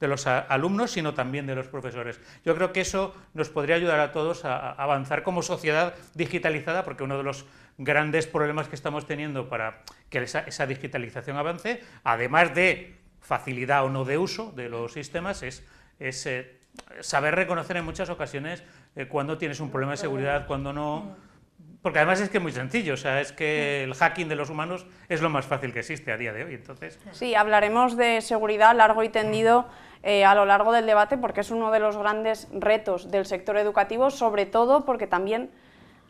los alumnos, sino también de los profesores. Yo creo que eso nos podría ayudar a todos a avanzar como sociedad digitalizada, porque uno de los grandes problemas que estamos teniendo para que esa digitalización avance, además de facilidad o no de uso de los sistemas, es saber reconocer en muchas ocasiones cuando tienes un problema de seguridad, cuando no. Porque además es que es muy sencillo, o sea, es que el hacking de los humanos es lo más fácil que existe a día de hoy, entonces. Sí, hablaremos de seguridad largo y tendido a lo largo del debate, porque es uno de los grandes retos del sector educativo, sobre todo porque también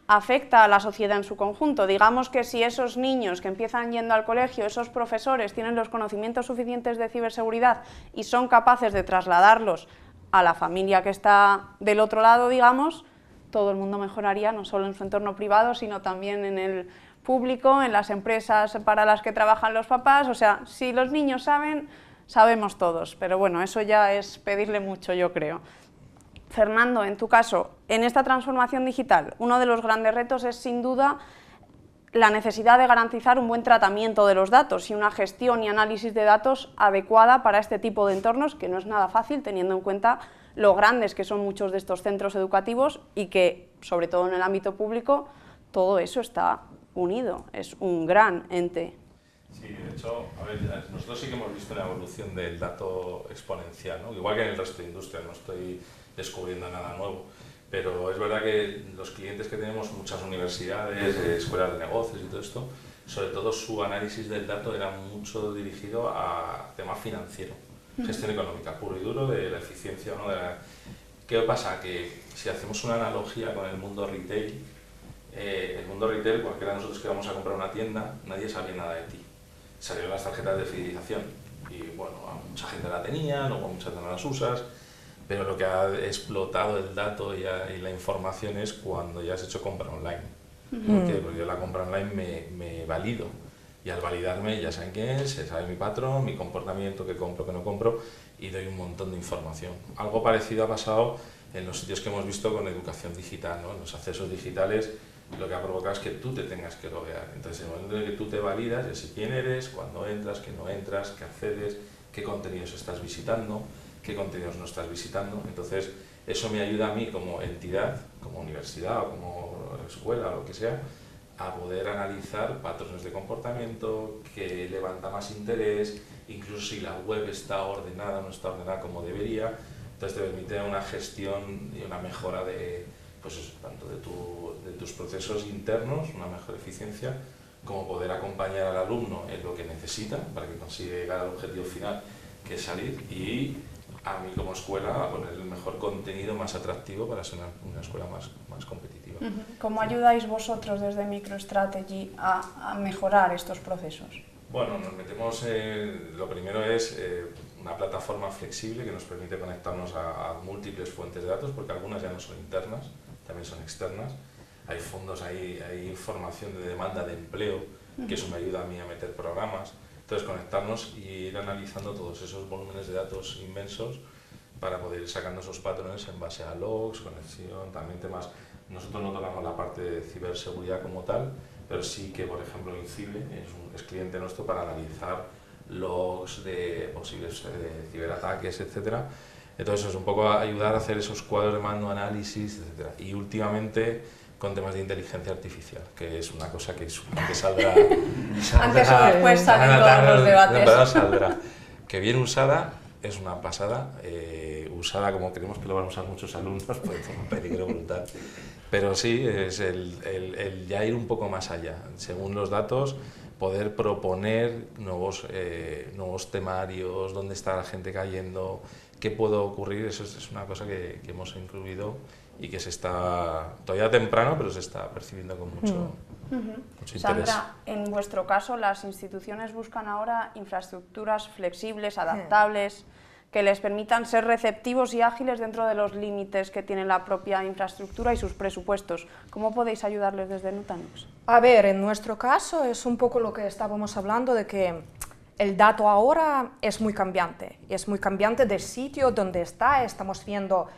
afecta a la sociedad en su conjunto. Digamos que si esos niños que empiezan yendo al colegio, esos profesores tienen los conocimientos suficientes de ciberseguridad y son capaces de trasladarlos a la familia que está del otro lado, digamos, todo el mundo mejoraría, no solo en su entorno privado, sino también en el público, en las empresas para las que trabajan los papás. O sea, si los niños saben, sabemos todos, pero bueno, eso ya es pedirle mucho, yo creo. Fernando, en tu caso, en esta transformación digital, uno de los grandes retos es sin duda la necesidad de garantizar un buen tratamiento de los datos y una gestión y análisis de datos adecuada para este tipo de entornos, que no es nada fácil teniendo en cuenta lo grandes que son muchos de estos centros educativos y que, sobre todo en el ámbito público, todo eso está unido, es un gran ente. Sí, de hecho, a ver, nosotros sí que hemos visto una evolución del dato exponencial, ¿no? Igual que en el resto de industria, no estoy descubriendo nada nuevo, pero es verdad que los clientes que tenemos, muchas universidades, escuelas de negocios y todo esto, sobre todo su análisis del dato era mucho dirigido a tema financiero, gestión económica, puro y duro, de la eficiencia o no de la... ¿Qué pasa? Que si hacemos una analogía con el mundo retail, cualquiera de nosotros que vamos a comprar una tienda, nadie sabía nada de ti. Salieron las tarjetas de fidelización y bueno, mucha gente la tenía, luego muchas no las usas, pero lo que ha explotado el dato y la información es cuando ya has hecho compra online. ¿Por qué? Porque yo la compra online me valido, y al validarme ya saben quién es, se sabe mi patrón, mi comportamiento, qué compro, qué no compro, y doy un montón de información. Algo parecido ha pasado en los sitios que hemos visto con educación digital, ¿no? En los accesos digitales, lo que ha provocado es que tú te tengas que loguear. Entonces, en el momento en que tú te validas, ya sé quién eres, cuándo entras, qué no entras, qué accedes, qué contenidos estás visitando, qué contenidos no estás visitando. Entonces, eso me ayuda a mí como entidad, como universidad o como escuela o lo que sea, a poder analizar patrones de comportamiento, que levanta más interés, incluso si la web está ordenada o no está ordenada como debería. Entonces te permite una gestión y una mejora de, pues eso, tanto de tus procesos internos, una mejor eficiencia, como poder acompañar al alumno en lo que necesita para que consiga llegar al objetivo final, que es salir, y a mí como escuela a poner el mejor contenido más atractivo para ser una escuela más competitiva. ¿Cómo ayudáis vosotros desde MicroStrategy a mejorar estos procesos? Bueno, nos metemos, lo primero es una plataforma flexible que nos permite conectarnos a múltiples fuentes de datos, porque algunas ya no son internas, también son externas. Hay fondos, hay información de demanda de empleo, que eso me ayuda a mí a meter programas. Entonces, conectarnos y ir analizando todos esos volúmenes de datos inmensos para poder ir sacando esos patrones en base a logs, conexión, también temas. Nosotros no tocamos la parte de ciberseguridad como tal, pero sí que, por ejemplo, INCIBE es cliente nuestro para analizar logs de posibles ciberataques, etc. Entonces, es un poco ayudar a hacer esos cuadros de mando, análisis, etc. Y últimamente, con temas de inteligencia artificial, que es una cosa que saldrá antes o después salen todos los debates. Saldrá. Que bien usada es una pasada, usada como creemos que lo van a usar muchos alumnos, pues es un peligro brutal. Pero sí, es el ya ir un poco más allá. Según los datos, poder proponer nuevos temarios, dónde está la gente cayendo, qué puede ocurrir, eso es una cosa que hemos incluido y que se está, todavía temprano, pero se está percibiendo con mucho interés. Sandra, en vuestro caso, las instituciones buscan ahora infraestructuras flexibles, adaptables, que les permitan ser receptivos y ágiles dentro de los límites que tiene la propia infraestructura y sus presupuestos. ¿Cómo podéis ayudarles desde Nutanix? A ver, en nuestro caso es un poco lo que estábamos hablando de que el dato ahora es muy cambiante, y es muy cambiante del sitio donde está. Estamos viendo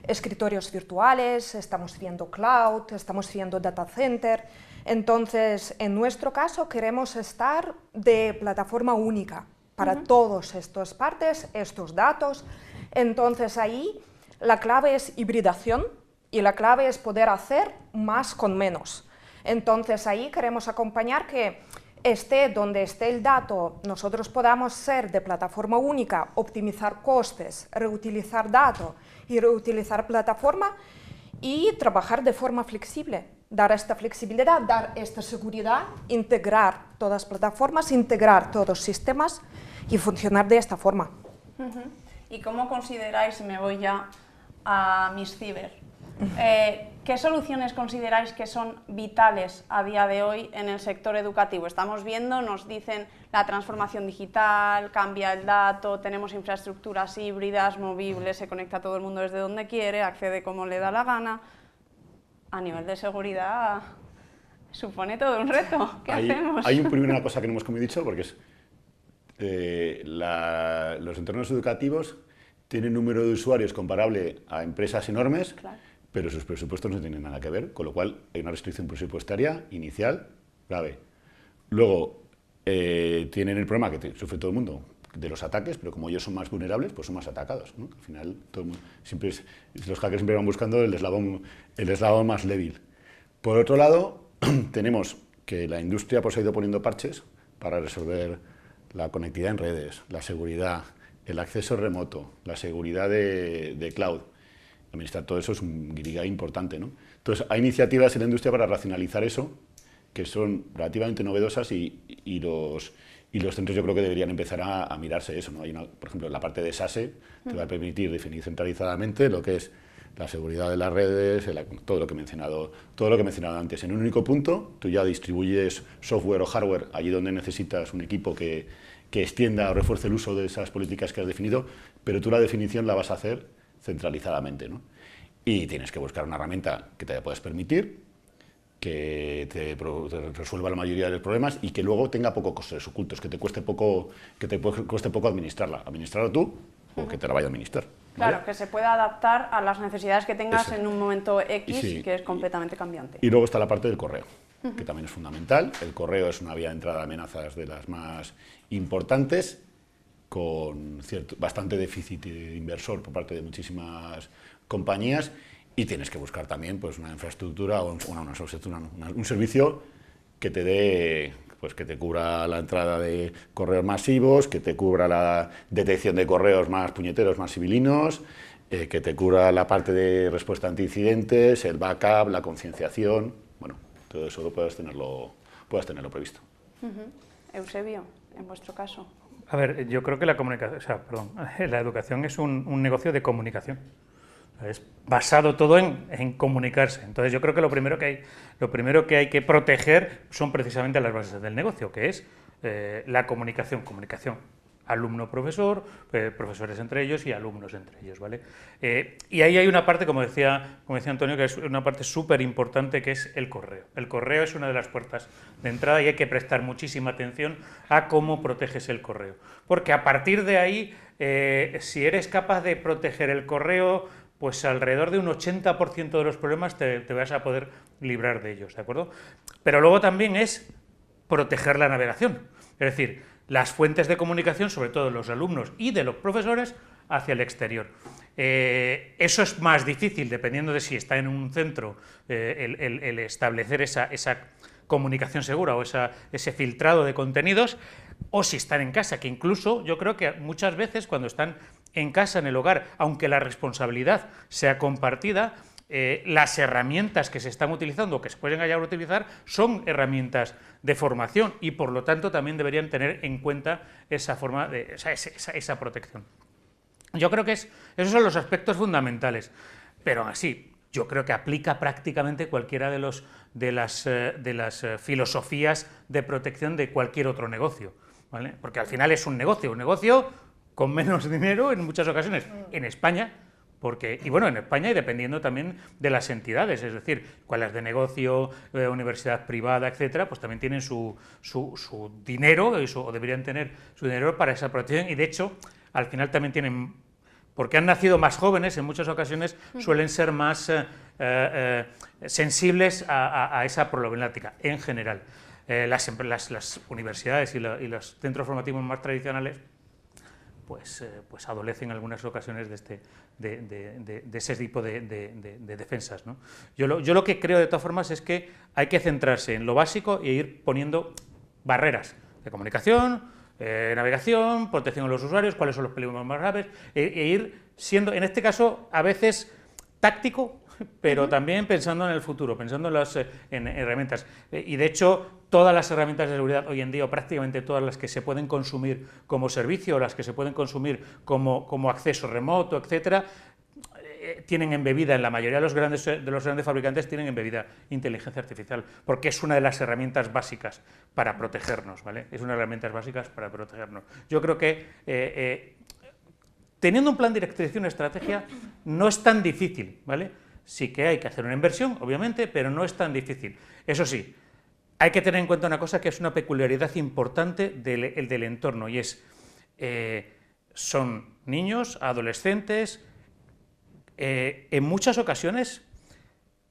escritorios virtuales, estamos viendo cloud, estamos viendo data center. Entonces, en nuestro caso queremos estar de plataforma única para todas estas partes, estos datos. Entonces ahí la clave es hibridación y la clave es poder hacer más con menos. Entonces ahí queremos acompañar que esté donde esté el dato, nosotros podamos ser de plataforma única, optimizar costes, reutilizar datos y reutilizar plataforma y trabajar de forma flexible, dar esta flexibilidad, dar esta seguridad, integrar todas las plataformas, integrar todos los sistemas y funcionar de esta forma. ¿Y cómo consideráis, me voy ya a Miss Ciber, qué soluciones consideráis que son vitales a día de hoy en el sector educativo? Estamos viendo, nos dicen la transformación digital, cambia el dato, tenemos infraestructuras híbridas, movibles, se conecta todo el mundo desde donde quiere, accede como le da la gana. A nivel de seguridad supone todo un reto. ¿Qué hacemos? Hay una cosa que no hemos como he dicho, porque es los entornos educativos tienen un número de usuarios comparable a empresas enormes, claro, pero sus presupuestos no tienen nada que ver, con lo cual hay una restricción presupuestaria inicial grave. Luego tienen el problema que sufre todo el mundo de los ataques, pero como ellos son más vulnerables, pues son más atacados, ¿no? Al final, los hackers siempre van buscando el eslabón más débil. Por otro lado, tenemos que la industria pues, ha ido poniendo parches para resolver la conectividad en redes, la seguridad, el acceso remoto, la seguridad de cloud. Administrar todo eso es un guirigay importante, ¿no? Entonces, hay iniciativas en la industria para racionalizar eso, que son relativamente novedosas y los centros yo creo que deberían empezar a mirarse eso, ¿no? Hay por ejemplo, la parte de SASE te va a permitir definir centralizadamente lo que es la seguridad de las redes, todo lo que he mencionado antes. En un único punto, tú ya distribuyes software o hardware allí donde necesitas un equipo que extienda o refuerce el uso de esas políticas que has definido, pero tú la definición la vas a hacer centralizadamente, ¿no? Y tienes que buscar una herramienta que te puedas permitir, que te resuelva la mayoría de los problemas y que luego tenga pocos costes ocultos, que te cueste poco administrarla. Administrarla tú o que te la vaya a administrar. ¿Vale? Claro, que se pueda adaptar a las necesidades que tengas en un momento X, sí, que es completamente cambiante. Y luego está la parte del correo, que también es fundamental. El correo es una vía de entrada a amenazas de las más importantes, con bastante déficit inversor por parte de muchísimas compañías, y tienes que buscar también pues, una infraestructura o un servicio que te dé, pues, que te cubra la entrada de correos masivos, que te cubra la detección de correos más puñeteros, más civilinos, que te cubra la parte de respuesta ante incidentes, el backup, la concienciación. Bueno, todo eso lo puedes tenerlo previsto. Eusebio, en vuestro caso. A ver, yo creo que la educación es un negocio de comunicación. Es basado todo en comunicarse. Entonces yo creo que lo primero que hay que proteger son precisamente las bases del negocio, que es la comunicación alumno-profesor, profesores entre ellos y alumnos entre ellos, ¿vale? Y ahí hay una parte, como decía Antonio, que es una parte súper importante, que es el correo. El correo es una de las puertas de entrada y hay que prestar muchísima atención a cómo proteges el correo. Porque a partir de ahí, si eres capaz de proteger el correo, pues alrededor de un 80% de los problemas te vas a poder librar de ellos, ¿de acuerdo? Pero luego también es proteger la navegación, es decir, las fuentes de comunicación, sobre todo de los alumnos y de los profesores, hacia el exterior. Eso es más difícil, dependiendo de si está en un centro, el establecer esa comunicación segura o ese filtrado de contenidos, o si están en casa, que incluso yo creo que muchas veces cuando están en casa, en el hogar, aunque la responsabilidad sea compartida, las herramientas que se están utilizando o que se pueden llegar a utilizar son herramientas de formación y por lo tanto también deberían tener en cuenta esa forma de esa protección. Yo creo que esos son los aspectos fundamentales, pero aún así yo creo que aplica prácticamente cualquiera de las filosofías de protección de cualquier otro negocio, ¿vale? Porque al final es un negocio con menos dinero en muchas ocasiones en España. Y bueno, en España y dependiendo también de las entidades, es decir, escuelas de negocio, universidad privada, etcétera, pues también tienen su dinero, o deberían tener su dinero para esa protección, y de hecho, al final también tienen, porque han nacido más jóvenes, en muchas ocasiones suelen ser más sensibles a esa problemática, en general. Las universidades y los centros formativos más tradicionales pues adolecen en algunas ocasiones de ese tipo de defensas, ¿no? Yo lo que creo de todas formas es que hay que centrarse en lo básico e ir poniendo barreras de comunicación, navegación, protección de los usuarios, cuáles son los peligros más graves, e ir siendo, en este caso, a veces táctico, pero también pensando en el futuro, pensando en herramientas. Y de hecho, todas las herramientas de seguridad hoy en día, o prácticamente todas las que se pueden consumir como servicio, o las que se pueden consumir como acceso remoto, etcétera, tienen embebida, en la mayoría de los grandes fabricantes, tienen embebida inteligencia artificial, porque es una de las herramientas básicas para protegernos, ¿vale? Es una de las herramientas básicas para protegernos. Yo creo que teniendo un plan directriz y una estrategia no es tan difícil, ¿vale? Sí que hay que hacer una inversión, obviamente, pero no es tan difícil. Eso sí, hay que tener en cuenta una cosa que es una peculiaridad importante del entorno, y es, son niños, adolescentes, en muchas ocasiones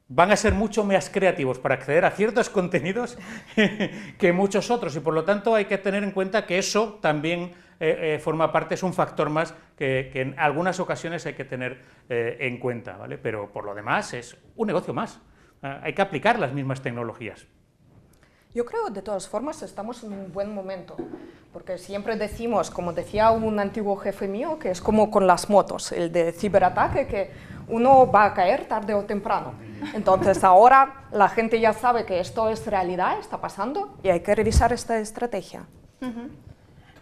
van a ser mucho más creativos para acceder a ciertos contenidos que muchos otros, y por lo tanto hay que tener en cuenta que eso también forma parte, es un factor más que en algunas ocasiones hay que tener en cuenta, ¿vale? Pero por lo demás es un negocio más, hay que aplicar las mismas tecnologías. Yo creo, de todas formas, estamos en un buen momento, porque siempre decimos, como decía un antiguo jefe mío, que es como con las motos, el de ciberataque, que uno va a caer tarde o temprano. Entonces ahora la gente ya sabe que esto es realidad, está pasando, y hay que revisar esta estrategia.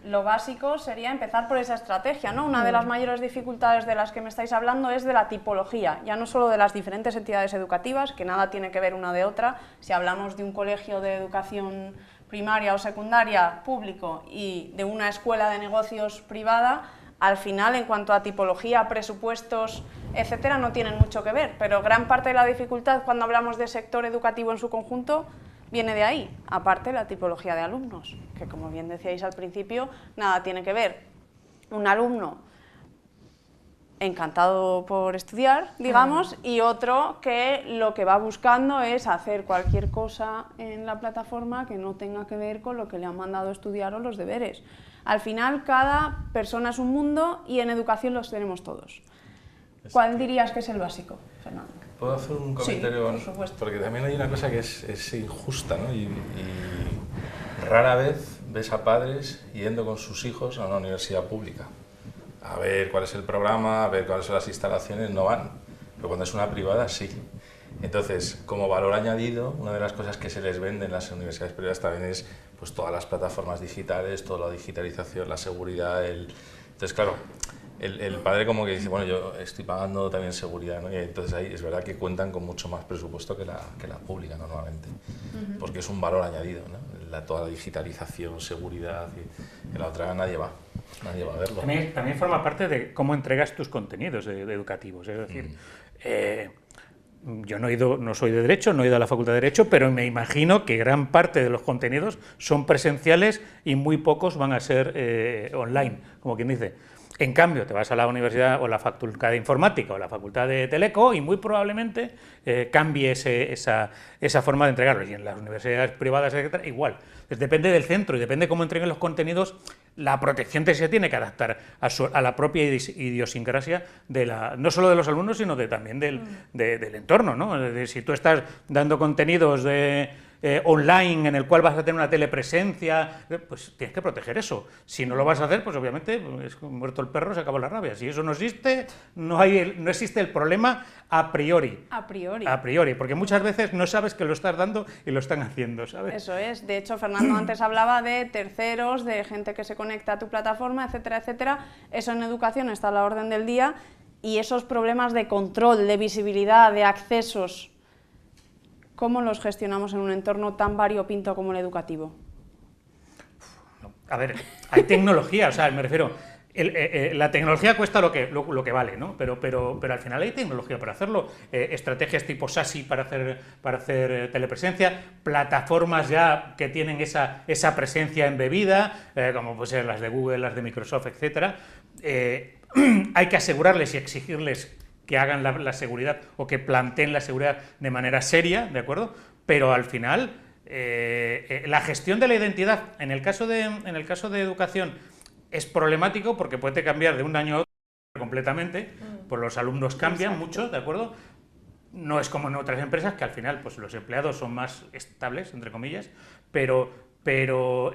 Lo básico sería empezar por esa estrategia, ¿no? Una de las mayores dificultades de las que me estáis hablando es de la tipología, ya no solo de las diferentes entidades educativas, que nada tiene que ver una de otra. Si hablamos de un colegio de educación primaria o secundaria público y de una escuela de negocios privada, al final, en cuanto a tipología, presupuestos, etcétera, no tienen mucho que ver, pero gran parte de la dificultad cuando hablamos de sector educativo en su conjunto viene de ahí, aparte la tipología de alumnos, que como bien decíais al principio, nada tiene que ver. Un alumno encantado por estudiar, digamos, y otro que lo que va buscando es hacer cualquier cosa en la plataforma que no tenga que ver con lo que le han mandado estudiar o los deberes. Al final, cada persona es un mundo y en educación los tenemos todos. ¿Cuál dirías que es el básico, Fernando? ¿Puedo hacer un comentario? Sí, por supuesto. Porque también hay una cosa que es injusta, ¿no? Y rara vez ves a padres yendo con sus hijos a una universidad pública a ver cuál es el programa, a ver cuáles son las instalaciones, no van. Pero cuando es una privada, sí. Entonces, como valor añadido, una de las cosas que se les vende en las universidades privadas también es pues, todas las plataformas digitales, toda la digitalización, la seguridad. Entonces, claro, el padre como que dice, bueno, yo estoy pagando también seguridad, ¿no? Y entonces ahí es verdad que cuentan con mucho más presupuesto que la pública normalmente, porque es un valor añadido, ¿no? Toda la digitalización, seguridad, y en la otra nadie va a verlo. También forma parte de cómo entregas tus contenidos educativos, es decir, yo no soy de Derecho, no he ido a la Facultad de Derecho, pero me imagino que gran parte de los contenidos son presenciales y muy pocos van a ser online, como quien dice. En cambio, te vas a la universidad o la facultad de informática o la facultad de teleco y muy probablemente cambie esa forma de entregarlo. Y en las universidades privadas, etcétera, igual. Entonces, depende del centro y depende cómo entreguen los contenidos, la protección se tiene que adaptar a la propia idiosincrasia no solo de los alumnos, sino también del entorno, ¿no? Es decir, si tú estás dando contenidos de online en el cual vas a tener una telepresencia, pues tienes que proteger eso. Si no lo vas a hacer, pues obviamente es muerto el perro, se acabó la rabia. Si eso no existe, no existe el problema a priori. A priori. A priori, porque muchas veces no sabes que lo estás dando y lo están haciendo, ¿sabes? Eso es. De hecho, Fernando antes hablaba de terceros, de gente que se conecta a tu plataforma, etcétera, etcétera. Eso en educación está a la orden del día y esos problemas de control, de visibilidad, de accesos, ¿cómo los gestionamos en un entorno tan variopinto como el educativo? A ver, hay tecnología, o sea, me refiero, la tecnología cuesta lo que vale, ¿no? Pero al final hay tecnología para hacerlo, estrategias tipo SASI para hacer telepresencia, plataformas ya que tienen esa presencia embebida, como pueden ser las de Google, las de Microsoft, etcétera. Hay que asegurarles y exigirles que hagan la seguridad o que planteen la seguridad de manera seria, ¿de acuerdo? Pero al final, la gestión de la identidad, en el caso de educación, es problemático porque puede cambiar de un año a otro completamente, pues los alumnos cambian mucho, ¿de acuerdo? No es como en otras empresas, que al final pues los empleados son más estables, entre comillas, pero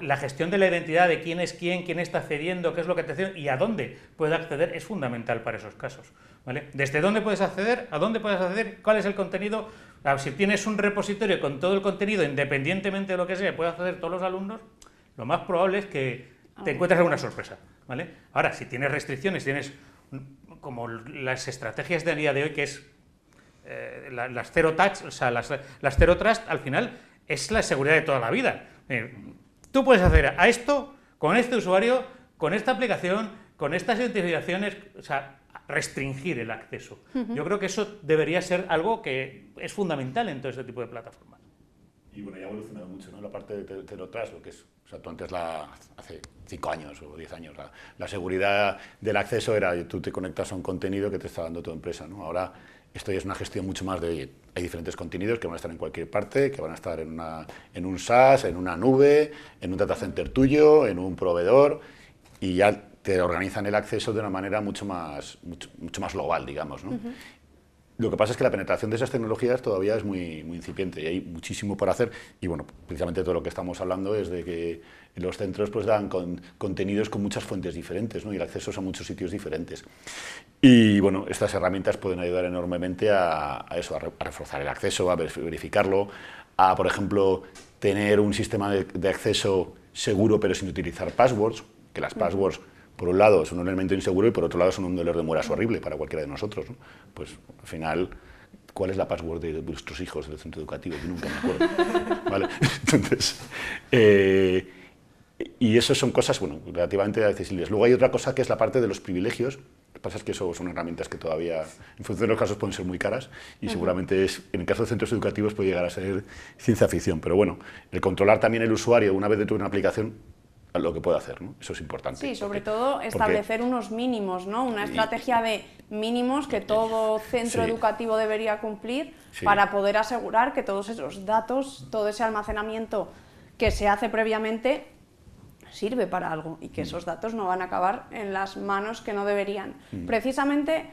la gestión de la identidad de quién es quién está accediendo, qué es lo que te accede y a dónde puede acceder es fundamental para esos casos, ¿vale? ¿Desde dónde puedes acceder? ¿A dónde puedes acceder? ¿Cuál es el contenido? Si tienes un repositorio con todo el contenido, independientemente de lo que sea, puede acceder todos los alumnos, lo más probable es que te encuentres alguna sorpresa, ¿vale? Ahora, si tienes restricciones, tienes como las estrategias del día de hoy, que es las Zero Touch, o sea, las Zero Trust, al final es la seguridad de toda la vida. Tú puedes hacer a esto, con este usuario, con esta aplicación, con estas identificaciones, o sea, restringir el acceso. Yo creo que eso debería ser algo que es fundamental en todo este tipo de plataformas. Y bueno, ya ha evolucionado mucho, ¿no? La parte de Zero Trust, lo que es, o sea, tú antes hace 5 años o 10 años, la seguridad del acceso era tú te conectas a un contenido que te está dando tu empresa, ¿no? Ahora esto ya es una gestión mucho más de, oye, hay diferentes contenidos que van a estar en cualquier parte, que van a estar en un SaaS, en una nube, en un data center tuyo, en un proveedor, y ya te organizan el acceso de una manera mucho más global, digamos, ¿no? Lo que pasa es que la penetración de esas tecnologías todavía es muy incipiente y hay muchísimo por hacer. Y bueno, precisamente todo lo que estamos hablando es de que los centros pues dan contenidos con muchas fuentes diferentes, ¿no? Y el acceso a muchos sitios diferentes. Y bueno, estas herramientas pueden ayudar enormemente a eso, a reforzar el acceso, a verificarlo, a, por ejemplo, tener un sistema de acceso seguro pero sin utilizar passwords, que las passwords, por un lado, son un elemento inseguro y por otro lado son un dolor de muelas horrible para cualquiera de nosotros, ¿no? Pues al final, ¿cuál es la password de vuestros hijos del centro educativo? Yo nunca me acuerdo. ¿Vale? Entonces, y eso son cosas, bueno, relativamente accesibles. Luego hay otra cosa que es la parte de los privilegios. Lo que pasa es que eso son herramientas que todavía, en función de los casos, pueden ser muy caras y seguramente en el caso de centros educativos puede llegar a ser ciencia ficción. Pero bueno, el controlar también el usuario una vez dentro de una aplicación, lo que puede hacer, ¿no? Eso es importante. Sí, sobre todo establecer unos mínimos, ¿no? Una estrategia de mínimos que todo centro educativo debería cumplir para poder asegurar que todos esos datos, todo ese almacenamiento que se hace previamente sirve para algo y que esos datos no van a acabar en las manos que no deberían. Precisamente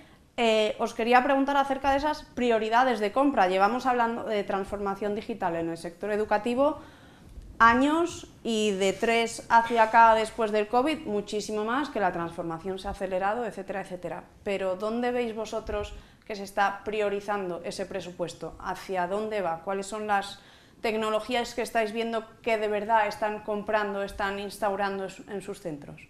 os quería preguntar acerca de esas prioridades de compra. Llevamos hablando de transformación digital en el sector educativo años y de 3 hacia acá después del COVID muchísimo más, que la transformación se ha acelerado, etcétera, etcétera. Pero ¿dónde veis vosotros que se está priorizando ese presupuesto? ¿Hacia dónde va? ¿Cuáles son las tecnologías que estáis viendo que de verdad están comprando, están instaurando en sus centros?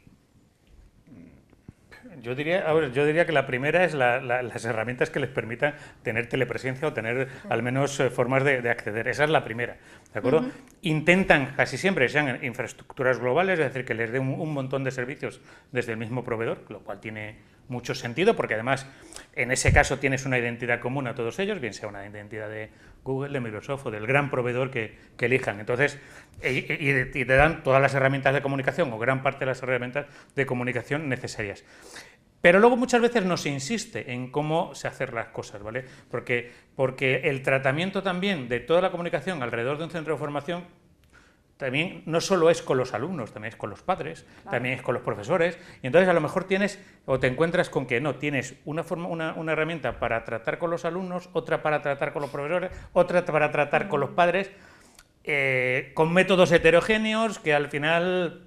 Yo diría que la primera es las herramientas que les permitan tener telepresencia o tener al menos formas de acceder. Esa es la primera, ¿de acuerdo? Intentan casi siempre que sean infraestructuras globales, es decir, que les den un montón de servicios desde el mismo proveedor, lo cual tiene mucho sentido porque además en ese caso tienes una identidad común a todos ellos, bien sea una identidad de Google, de Microsoft o del gran proveedor que elijan. Entonces, y te dan todas las herramientas de comunicación o gran parte de las herramientas de comunicación necesarias. Pero luego muchas veces no se insiste en cómo se hacen las cosas, ¿vale? Porque el tratamiento también de toda la comunicación alrededor de un centro de formación también no solo es con los alumnos, también es con los padres, también es con los profesores, y entonces a lo mejor tienes o te encuentras con que no, tienes una herramienta para tratar con los alumnos, otra para tratar con los profesores, otra para tratar con los padres. con métodos heterogéneos que al final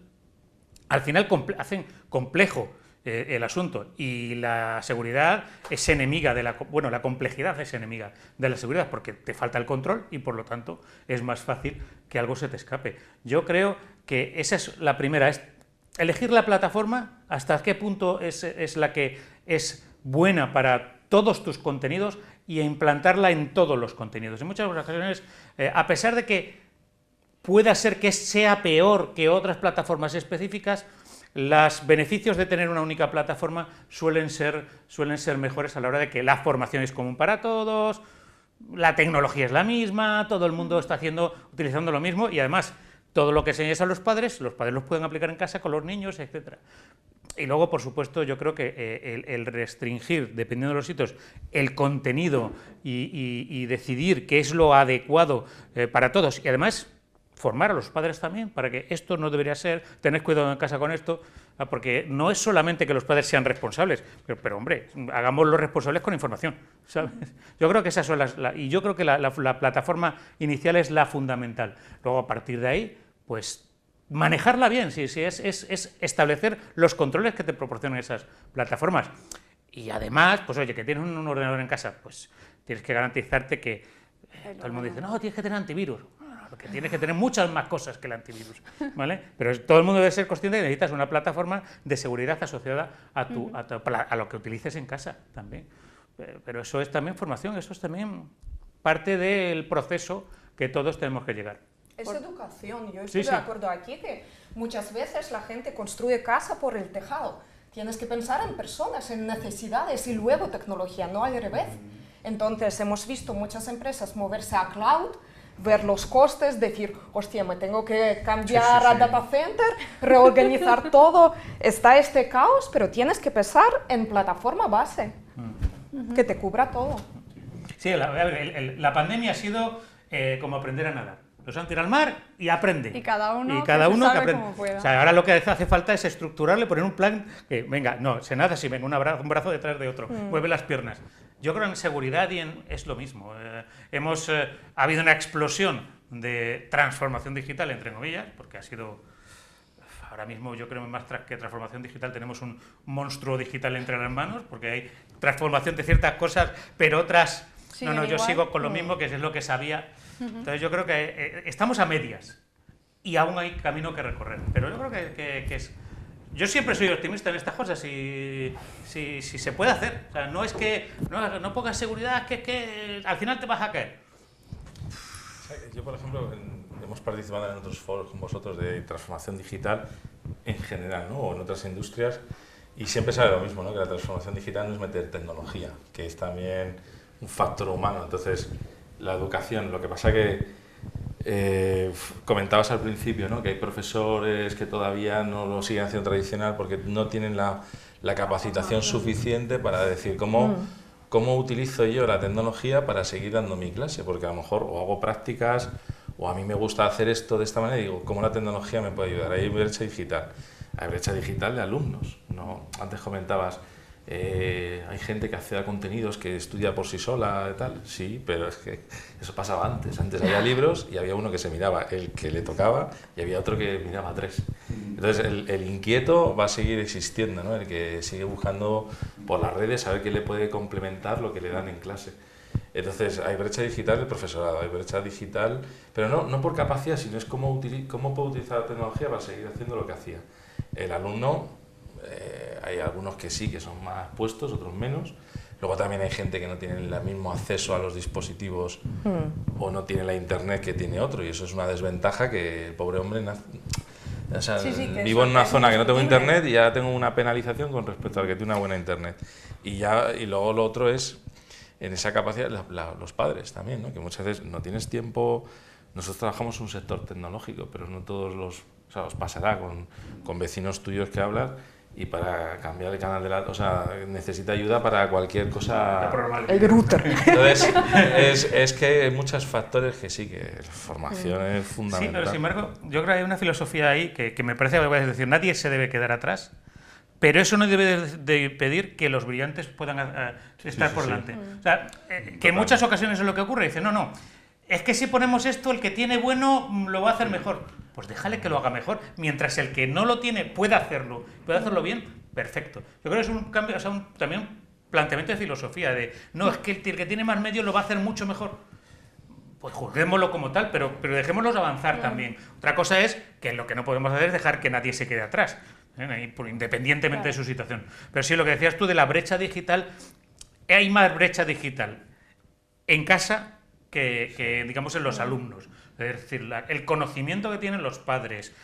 hacen complejo el asunto, y la seguridad es enemiga de la complejidad es enemiga de la seguridad, porque te falta el control y por lo tanto es más fácil que algo se te escape. Yo creo que esa es la primera, es elegir la plataforma, hasta qué punto es la que es buena para todos tus contenidos, y implantarla en todos los contenidos. En muchas ocasiones, a pesar de que pueda ser que sea peor que otras plataformas específicas, los beneficios de tener una única plataforma suelen ser mejores a la hora de que la formación es común para todos, la tecnología es la misma, todo el mundo está utilizando lo mismo, y además todo lo que enseñes a los padres los pueden aplicar en casa con los niños, etc. Y luego, por supuesto, yo creo que el restringir, dependiendo de los sitios, el contenido y decidir qué es lo adecuado para todos, y además formar a los padres también para que esto no debería ser, tened cuidado en casa con esto, porque no es solamente que los padres sean responsables, pero hombre, hagámoslos responsables con información, ¿sabes? Yo creo que esas son y yo creo que la plataforma inicial es la fundamental. Luego, a partir de ahí, pues manejarla bien, es establecer los controles que te proporcionan esas plataformas. Y además, pues oye, que tienes un ordenador en casa, pues tienes que garantizarte que todo el mundo dice, no, tienes que tener antivirus. Porque tienes que tener muchas más cosas que el antivirus, ¿vale? Pero todo el mundo debe ser consciente de que necesitas una plataforma de seguridad asociada a lo que utilices en casa también. Pero eso es también formación, eso es también parte del proceso que todos tenemos que llegar. Es educación, yo estoy de acuerdo aquí que muchas veces la gente construye casa por el tejado. Tienes que pensar en personas, en necesidades y luego tecnología, no al revés. Entonces hemos visto muchas empresas moverse a cloud, ver los costes, decir, hostia, me tengo que cambiar a data center, reorganizar todo, está este caos, pero tienes que pensar en plataforma base, que te cubra todo. Sí, la pandemia ha sido como aprender a nadar. Los han tirado al mar y aprende. Y cada uno que aprende. Como pueda. O sea, ahora lo que hace falta es estructurarle, poner un plan que, venga, no, se nada así, venga, un brazo detrás de otro, mueve las piernas. Yo creo que en seguridad es lo mismo. Ha habido una explosión de transformación digital, entre comillas, porque ha sido... Ahora mismo yo creo que más que transformación digital tenemos un monstruo digital entre las manos, porque hay transformación de ciertas cosas, pero otras... yo sigo con lo mismo, que es lo que sabía. Entonces yo creo que estamos a medias y aún hay camino que recorrer, pero yo creo que es... Yo siempre soy optimista en estas cosas, si se puede hacer. O sea, no es que no pongas seguridad, que al final te vas a caer. Yo, por ejemplo, hemos participado en otros foros con vosotros de transformación digital en general, ¿no? O en otras industrias, y siempre sale lo mismo, ¿no? Que la transformación digital no es meter tecnología, que es también un factor humano. Entonces, la educación, lo que pasa que comentabas al principio, ¿no? Que hay profesores que todavía no lo siguen haciendo tradicional porque no tienen la capacitación suficiente para decir cómo utilizo yo la tecnología para seguir dando mi clase, porque a lo mejor o hago prácticas o a mí me gusta hacer esto de esta manera y digo, ¿cómo la tecnología me puede ayudar? Hay brecha digital de alumnos, ¿no? Antes comentabas, hay gente que accede a contenidos que estudia por sí sola y tal, sí, pero es que eso pasaba antes había libros y había uno que se miraba el que le tocaba y había otro que miraba 3. Entonces el inquieto va a seguir existiendo, ¿no? El que sigue buscando por las redes a ver qué le puede complementar lo que le dan en clase. Entonces hay brecha digital del profesorado, hay brecha digital, pero no por capacidad, sino es cómo puedo utilizar la tecnología para seguir haciendo lo que hacía. El alumno, hay algunos que sí, que son más puestos, otros menos. Luego también hay gente que no tiene el mismo acceso a los dispositivos o no tiene la internet que tiene otro, y eso es una desventaja que el pobre hombre vivo en una zona que no tengo internet y ya tengo una penalización con respecto al que tiene una buena internet. Y luego lo otro es en esa capacidad los padres también, ¿no? Que muchas veces no tienes tiempo. Nosotros trabajamos en un sector tecnológico, pero no todos os pasará con vecinos tuyos que hablas, y para cambiar el canal necesita ayuda para cualquier cosa. El router. Entonces, es que hay muchos factores que sí, que la formación es fundamental. Sí, pero sin embargo, yo creo que hay una filosofía ahí que me parece que voy a decir, nadie se debe quedar atrás, pero eso no debe de impedir que los brillantes puedan estar por delante. O sea, que en muchas ocasiones es lo que ocurre, dice, no, es que si ponemos esto, el que tiene bueno lo va a hacer mejor. Pues déjale que lo haga mejor, mientras el que no lo tiene pueda hacerlo bien, perfecto. Yo creo que es un cambio, o sea, también un planteamiento de filosofía, de no, es que el que tiene más medios lo va a hacer mucho mejor. Pues juzguémoslo como tal, pero dejémoslos avanzar también. Otra cosa es que lo que no podemos hacer es dejar que nadie se quede atrás, independientemente de su situación. Pero sí, lo que decías tú de la brecha digital, hay más brecha digital en casa que digamos, en los alumnos. Es decir, el conocimiento que tienen los padres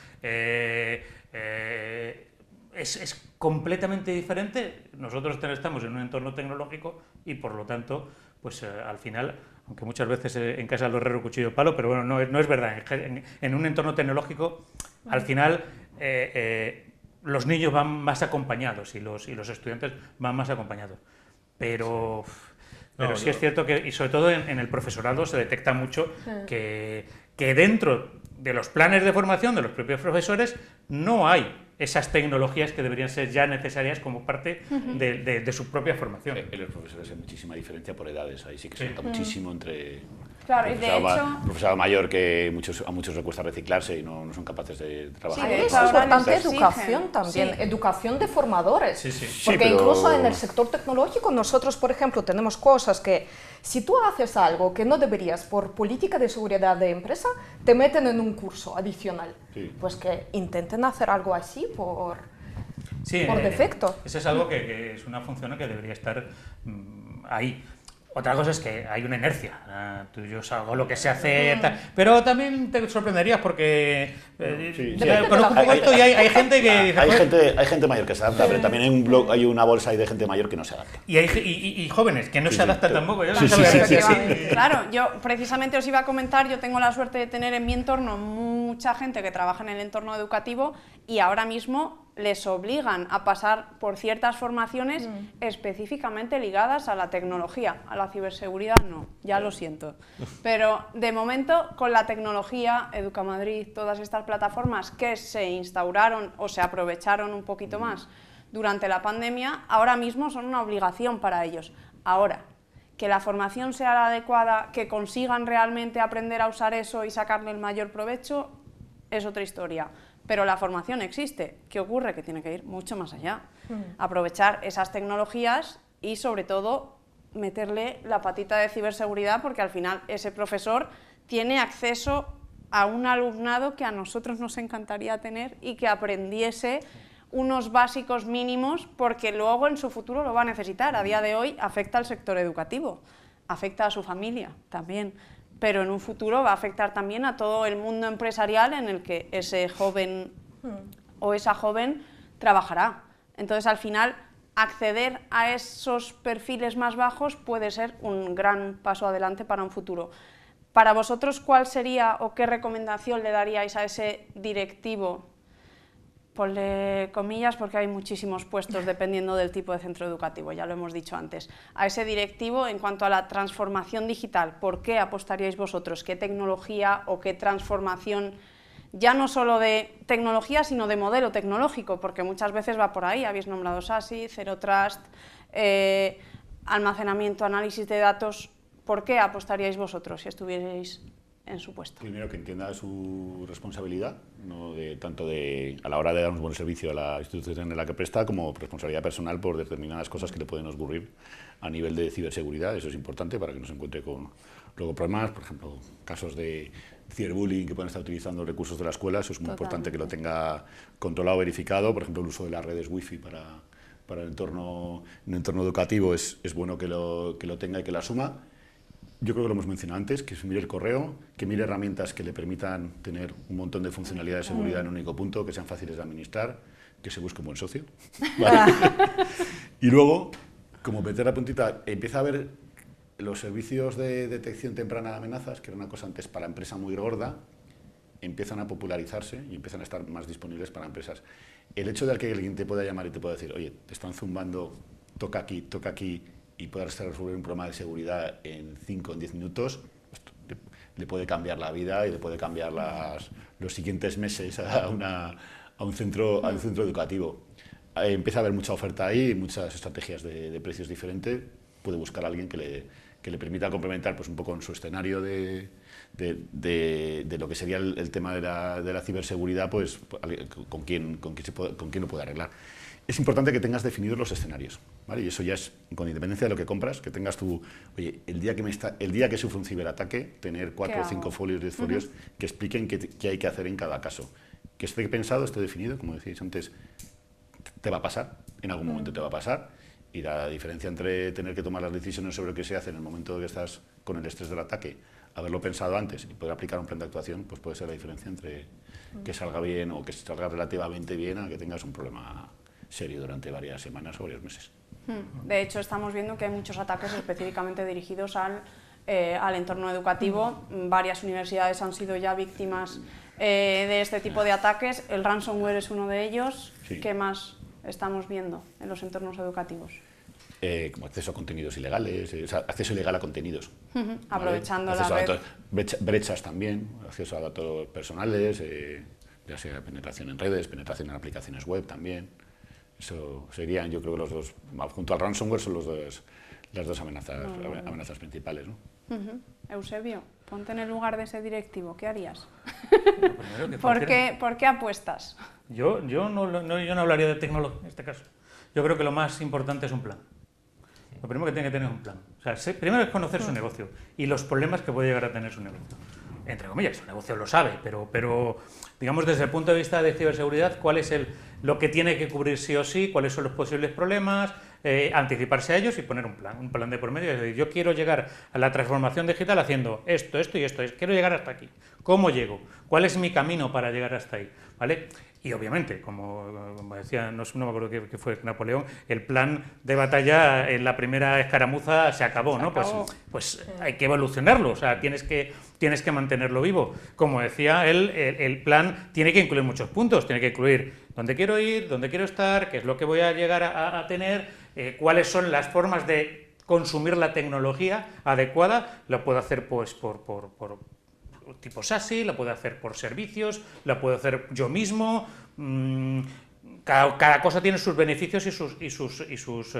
es completamente diferente. Nosotros estamos en un entorno tecnológico y, por lo tanto, pues al final, aunque muchas veces en casa lo herrero cuchillo palo, pero bueno, no es verdad. En un entorno tecnológico, al final, los niños van más acompañados y los estudiantes van más acompañados. Pero sí es cierto que, y sobre todo en el profesorado, se detecta mucho que dentro de los planes de formación de los propios profesores no hay esas tecnologías que deberían ser ya necesarias como parte de su propia formación. En los profesores hay muchísima diferencia por edades, ahí sí que se nota muchísimo entre... Claro, y de hecho... profesorado mayor que a muchos les cuesta reciclarse y no son capaces de trabajar. Sí, es importante educación también, educación de formadores. Porque incluso en el sector tecnológico nosotros, por ejemplo, tenemos cosas que si tú haces algo que no deberías por política de seguridad de empresa, te meten en un curso adicional. Pues que intenten hacer algo así por defecto. Eso es algo que es una función que debería estar ahí. Otra cosa es que hay una inercia, yo hago lo que sé hacer, pero también te sorprenderías porque conozco un poco esto y hay gente que... Hay gente mayor que se adapta, pero también hay una bolsa ahí de gente mayor que no se adapta. Y jóvenes que no se adaptan tampoco. Claro, yo precisamente os iba a comentar, yo tengo la suerte de tener en mi entorno mucha gente que trabaja en el entorno educativo y ahora mismo les obligan a pasar por ciertas formaciones específicamente ligadas a la tecnología, a la ciberseguridad no, ya lo siento. Pero de momento con la tecnología, Educamadrid, todas estas plataformas que se instauraron o se aprovecharon un poquito más durante la pandemia, ahora mismo son una obligación para ellos. Ahora, que la formación sea la adecuada, que consigan realmente aprender a usar eso y sacarle el mayor provecho, es otra historia. Pero la formación existe. ¿Qué ocurre? Que tiene que ir mucho más allá. Aprovechar esas tecnologías y, sobre todo, meterle la patita de ciberseguridad, porque al final ese profesor tiene acceso a un alumnado que a nosotros nos encantaría tener y que aprendiese unos básicos mínimos, porque luego en su futuro lo va a necesitar. A día de hoy afecta al sector educativo, afecta a su familia también. Pero en un futuro va a afectar también a todo el mundo empresarial en el que ese joven o esa joven trabajará. Entonces, al final, acceder a esos perfiles más bajos puede ser un gran paso adelante para un futuro. Para vosotros, ¿cuál sería o qué recomendación le daríais a ese directivo? Ponle comillas porque hay muchísimos puestos dependiendo del tipo de centro educativo, ya lo hemos dicho antes. A ese directivo, en cuanto a la transformación digital, ¿por qué apostaríais vosotros? ¿Qué tecnología o qué transformación, ya no solo de tecnología, sino de modelo tecnológico? Porque muchas veces va por ahí, habéis nombrado SASI, Zero Trust, almacenamiento, análisis de datos. ¿Por qué apostaríais vosotros si estuvierais en su puesto? Primero, que entienda su responsabilidad, tanto a la hora de dar un buen servicio a la institución en la que presta, como responsabilidad personal por determinadas cosas que le pueden ocurrir a nivel de ciberseguridad. Eso es importante para que no se encuentre con luego problemas, por ejemplo, casos de ciberbullying que pueden estar utilizando recursos de la escuela. Eso es muy importante que lo tenga controlado, verificado. Por ejemplo, el uso de las redes wifi para el entorno educativo es bueno que lo tenga y que lo asuma. Yo creo que lo hemos mencionado antes, que mire el correo, que mire herramientas que le permitan tener un montón de funcionalidades de seguridad en un único punto, que sean fáciles de administrar, que se busque un buen socio. ¿Vale? Y luego, como meter la puntita, empieza a ver los servicios de detección temprana de amenazas, que era una cosa antes para la empresa muy gorda, empiezan a popularizarse y empiezan a estar más disponibles para empresas. El hecho de que alguien te pueda llamar y te pueda decir, oye, te están zumbando, toca aquí, y poder resolver un problema de seguridad en 5 o 10 minutos, le puede cambiar la vida y le puede cambiar los siguientes meses a un centro educativo. Empieza a haber mucha oferta ahí, muchas estrategias de precios diferentes, puede buscar a alguien que que le permita complementar pues, un poco en su escenario de lo que sería el tema de la ciberseguridad, pues con quién lo puede arreglar. Es importante que tengas definidos los escenarios, ¿vale? Y eso ya es, con independencia de lo que compras, que tengas tu, oye, el día que sufre un ciberataque, tener 4 o 5 folios, 10 folios que expliquen qué hay que hacer en cada caso. Que esté pensado, esté definido, como decíais antes, te va a pasar, en algún momento te va a pasar, y la diferencia entre tener que tomar las decisiones sobre qué se hace en el momento que estás con el estrés del ataque, haberlo pensado antes y poder aplicar un plan de actuación, pues puede ser la diferencia entre que salga bien o que salga relativamente bien a que tengas un problema serio durante varias semanas o varios meses. De hecho, estamos viendo que hay muchos ataques específicamente dirigidos al entorno educativo. Varias universidades han sido ya víctimas de este tipo de ataques. El ransomware es uno de ellos. Sí. ¿Qué más estamos viendo en los entornos educativos? Como acceso a contenidos ilegales, o sea, acceso ilegal a contenidos. Aprovechando ¿vale? la red. Brechas también, acceso a datos personales, ya sea penetración en redes, penetración en aplicaciones web también. Eso serían, yo creo que los dos, junto al ransomware, son las dos amenazas principales, ¿no? Eusebio, ponte en el lugar de ese directivo, ¿qué harías? ¿Por qué apuestas? Yo no hablaría de tecnología en este caso. Yo creo que lo más importante es un plan. Lo primero que tiene que tener es un plan. O sea, primero es conocer su negocio y los problemas que puede llegar a tener su negocio. Entre comillas, su negocio lo sabe, pero digamos desde el punto de vista de ciberseguridad, ¿cuál es lo que tiene que cubrir sí o sí? ¿Cuáles son los posibles problemas? Anticiparse a ellos y poner un plan de por medio. Es decir, yo quiero llegar a la transformación digital haciendo esto y esto. Quiero llegar hasta aquí. ¿Cómo llego? ¿Cuál es mi camino para llegar hasta ahí? ¿Vale? Y obviamente, como decía, no me acuerdo qué fue Napoleón, el plan de batalla en la primera escaramuza se acabó, ¿no? Pues hay que evolucionarlo, o sea, tienes que mantenerlo vivo. Como decía él, el plan tiene que incluir muchos puntos, tiene que incluir dónde quiero ir, dónde quiero estar, qué es lo que voy a llegar a tener, cuáles son las formas de consumir la tecnología adecuada. Lo puedo hacer pues por tipo SASI, la puedo hacer por servicios, la puedo hacer yo mismo. Cada cosa tiene sus beneficios y sus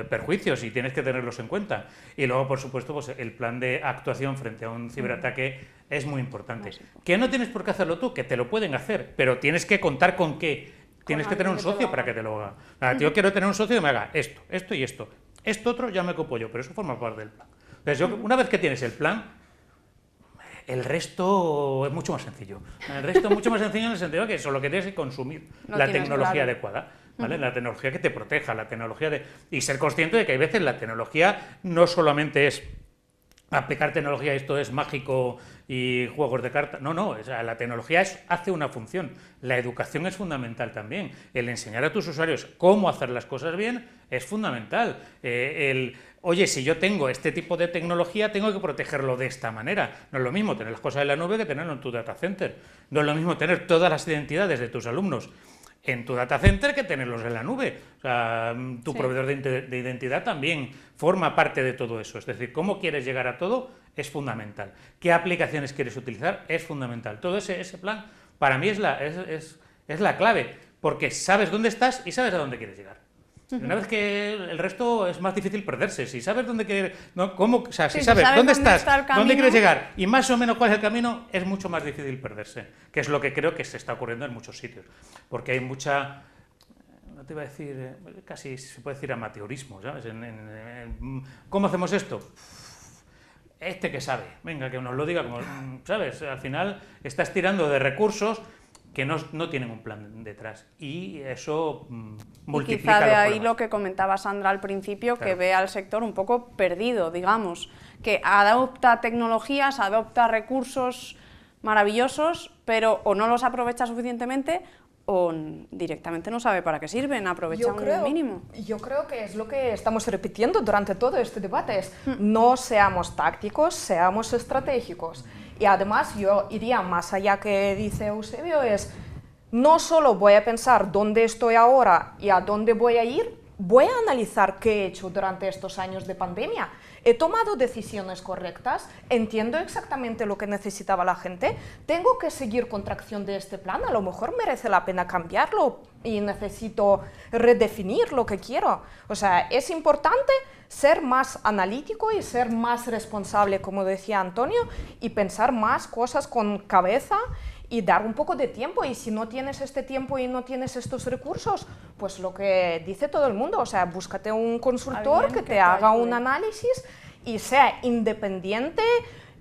perjuicios y tienes que tenerlos en cuenta. Y luego, por supuesto, pues el plan de actuación frente a un ciberataque es muy importante. Que no tienes por qué hacerlo tú, que te lo pueden hacer, pero tienes que contar con qué. Tienes que tener un socio para que te lo haga. Yo quiero tener un socio que me haga esto y esto. Esto otro ya me ocupo yo, pero eso forma parte del plan. Entonces, una vez que tienes el plan, el resto es mucho más sencillo. El resto es mucho más sencillo en el sentido de que solo que tienes que consumir la tecnología adecuada, ¿vale? La tecnología que te proteja, la tecnología y ser consciente de que hay veces la tecnología no solamente es aplicar tecnología, esto es mágico y juegos de cartas. No, o sea, la tecnología hace una función. La educación es fundamental también. El enseñar a tus usuarios cómo hacer las cosas bien es fundamental. Oye, si yo tengo este tipo de tecnología, tengo que protegerlo de esta manera. No es lo mismo tener las cosas en la nube que tenerlo en tu data center. No es lo mismo tener todas las identidades de tus alumnos en tu data center que tenerlos en la nube. O sea, tu proveedor de identidad también forma parte de todo eso. Es decir, cómo quieres llegar a todo es fundamental. ¿Qué aplicaciones quieres utilizar? Es fundamental. Todo ese plan, para mí, es la clave, porque sabes dónde estás y sabes a dónde quieres llegar. Una vez que el resto es más difícil perderse. Si sabes dónde quieres, si sabes dónde estás, dónde quieres llegar y más o menos cuál es el camino, es mucho más difícil perderse, que es lo que creo que se está ocurriendo en muchos sitios. Porque hay mucha, no te iba a decir, casi se puede decir amateurismo, ¿sabes? ¿Cómo hacemos esto? Este que sabe, venga, que nos lo diga, como, ¿sabes? Al final estás tirando de recursos que no tienen un plan detrás y eso multiplica. Y quizá de ahí problemas. lo que comentaba Sandra al principio, Claro. que ve al sector un poco perdido, digamos, que adopta tecnologías, adopta recursos maravillosos, pero o no los aprovecha suficientemente o directamente no sabe para qué sirven, aprovecha un mínimo. Yo creo que es lo que estamos repitiendo durante todo este debate, es no seamos tácticos, seamos estratégicos. Y además yo iría más allá que dice Eusebio, es no solo voy a pensar dónde estoy ahora y a dónde voy a ir, voy a analizar qué he hecho durante estos años de pandemia. ¿He tomado decisiones correctas? ¿Entiendo exactamente lo que necesitaba la gente? ¿Tengo que seguir con tracción de este plan? A lo mejor merece la pena cambiarlo y necesito redefinir lo que quiero. O sea, es importante ser más analítico y ser más responsable, como decía Antonio, y pensar más cosas con cabeza y dar un poco de tiempo. Y si no tienes este tiempo y no tienes estos recursos, pues lo que dice todo el mundo, o sea, búscate un consultor que te haga un análisis y sea independiente,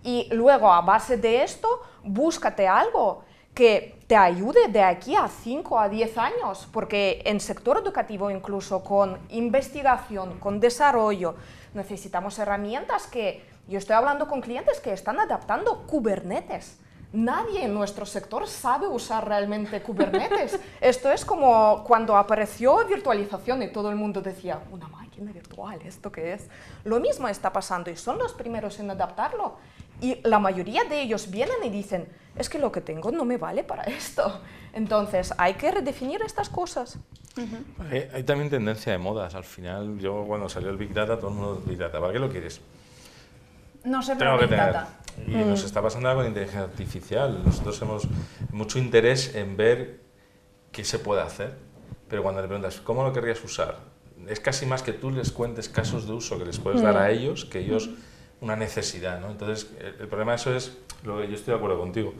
y luego a base de esto búscate algo que te ayude de aquí a 5 a 10 años, porque en sector educativo, incluso con investigación, con desarrollo, necesitamos herramientas que, yo estoy hablando con clientes que están adaptando Kubernetes. Nadie en nuestro sector sabe usar realmente Kubernetes. Esto es como cuando apareció virtualización y todo el mundo decía, una máquina virtual, ¿esto qué es? Lo mismo está pasando y son los primeros en adaptarlo. Y la mayoría de ellos vienen y dicen, es que lo que tengo no me vale para esto. Entonces, hay que redefinir estas cosas. Hay también tendencia de modas. Al final, yo cuando salió el Big Data, todo el mundo Big Data. ¿Para qué lo quieres? No sé, pero Big Data. Y nos está pasando algo con inteligencia artificial. Nosotros hemos mucho interés en ver qué se puede hacer, pero cuando le preguntas, ¿cómo lo querrías usar? Es casi más que tú les cuentes casos de uso que les puedes dar a ellos, que ellos una necesidad, ¿no? Entonces, el problema de eso es, lo que yo estoy de acuerdo contigo,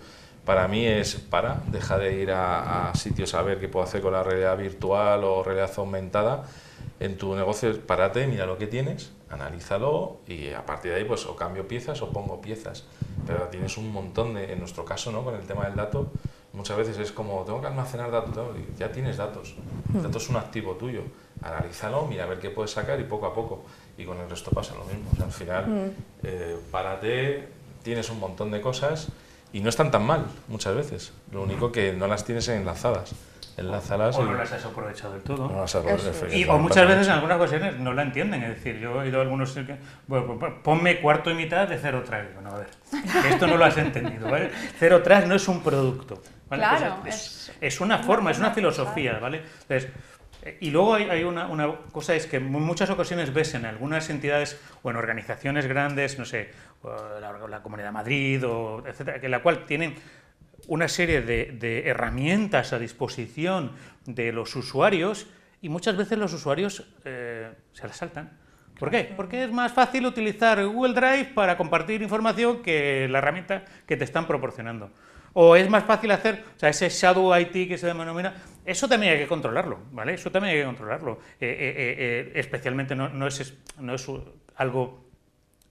para mí es, deja de ir a sitios a ver qué puedo hacer con la realidad virtual o realidad aumentada. En tu negocio, párate, mira lo que tienes, analízalo y a partir de ahí pues o cambio piezas o pongo piezas. Pero tienes un montón de, en nuestro caso, ¿no? Con el tema del dato, muchas veces es como, tengo que almacenar datos, ya tienes datos, el dato es un activo tuyo, analízalo, mira a ver qué puedes sacar y poco a poco. Y con el resto pasa lo mismo, o sea, al final, párate, tienes un montón de cosas y no están tan mal muchas veces, lo único que no las tienes enlazadas. Enlázalas o no las has aprovechado del todo. No las has aprovechado. O muchas veces en algunas ocasiones no la entienden. Es decir, yo he oído a algunos que, bueno, ponme cuarto y mitad de Zero Trust. Bueno, a ver, que esto no lo has entendido, ¿vale? Zero Trust no es un producto, ¿vale? Claro, es una forma, es una filosofía, ¿vale? Entonces, y luego hay una cosa, es que en muchas ocasiones ves en algunas entidades o en organizaciones grandes, no sé, la Comunidad de Madrid, o etcétera, en la cual tienen una serie de herramientas a disposición de los usuarios y muchas veces los usuarios se las saltan. ¿Por qué? Porque es más fácil utilizar Google Drive para compartir información que la herramienta que te están proporcionando. O es más fácil hacer, o sea, ese shadow IT que se denomina, eso también hay que controlarlo, ¿vale? Eso también hay que controlarlo. Especialmente no es algo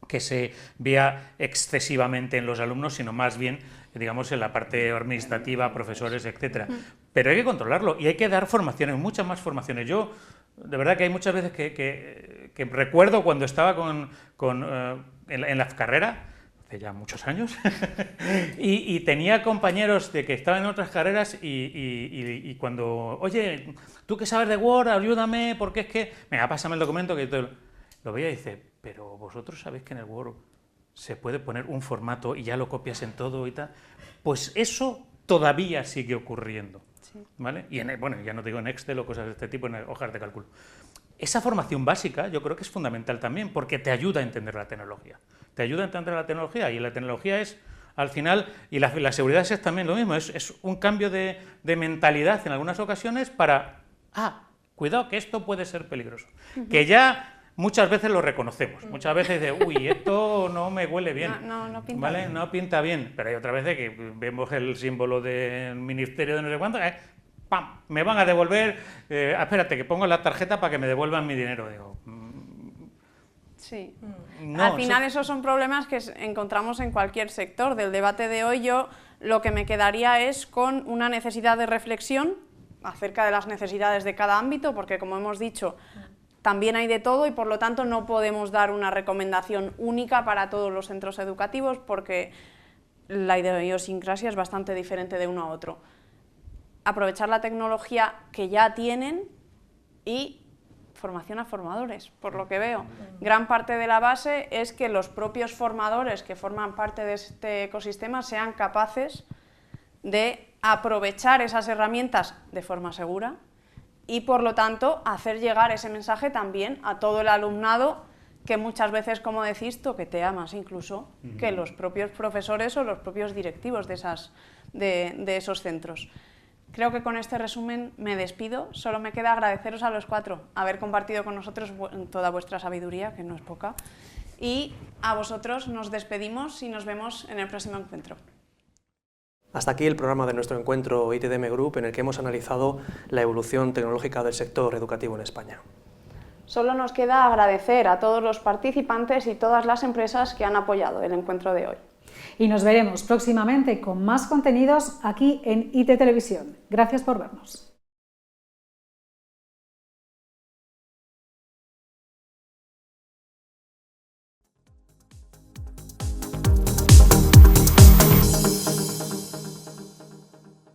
que se vea excesivamente en los alumnos, sino más bien, digamos, en la parte administrativa, profesores, etcétera. Pero hay que controlarlo y hay que dar formaciones, muchas más formaciones. Yo, de verdad que hay muchas veces que recuerdo cuando estaba en la carrera, hace ya muchos años, y tenía compañeros de que estaban en otras carreras y cuando, oye, tú que sabes de Word, ayúdame, porque es que, venga, pásame el documento, que yo lo veía y dice, pero vosotros sabéis que en el Word se puede poner un formato y ya lo copias en todo y tal. Pues eso todavía sigue ocurriendo, ¿vale? Y bueno, ya no te digo en Excel o cosas de este tipo, en hojas de cálculo. Esa formación básica yo creo que es fundamental también porque te ayuda a entender la tecnología. Te ayuda a entender la tecnología y la tecnología es, al final, y la seguridad es también lo mismo, es un cambio de mentalidad en algunas ocasiones para, cuidado que esto puede ser peligroso. Que ya muchas veces lo reconocemos, muchas veces de, uy, esto no me huele bien, no pinta ¿vale? bien. No pinta bien, pero hay otras veces que vemos el símbolo del ministerio de no sé cuánto, ¡pam! Me van a devolver, espérate, que pongo la tarjeta para que me devuelvan mi dinero. Digo, sí. No, al final esos son problemas que encontramos en cualquier sector. Del debate de hoy yo lo que me quedaría es con una necesidad de reflexión acerca de las necesidades de cada ámbito, porque como hemos dicho, también hay de todo y por lo tanto no podemos dar una recomendación única para todos los centros educativos porque la idiosincrasia es bastante diferente de uno a otro. Aprovechar la tecnología que ya tienen y formación a formadores, por lo que veo. Gran parte de la base es que los propios formadores que forman parte de este ecosistema sean capaces de aprovechar esas herramientas de forma segura y por lo tanto hacer llegar ese mensaje también a todo el alumnado, que muchas veces, como decís, toquetea más incluso que los propios profesores o los propios directivos de esos centros. Creo que con este resumen me despido. Solo me queda agradeceros a los 4 haber compartido con nosotros toda vuestra sabiduría, que no es poca, y a vosotros nos despedimos y nos vemos en el próximo encuentro. Hasta aquí el programa de nuestro encuentro ITDM Group, en el que hemos analizado la evolución tecnológica del sector educativo en España. Solo nos queda agradecer a todos los participantes y todas las empresas que han apoyado el encuentro de hoy. Y nos veremos próximamente con más contenidos aquí en IT Televisión. Gracias por vernos.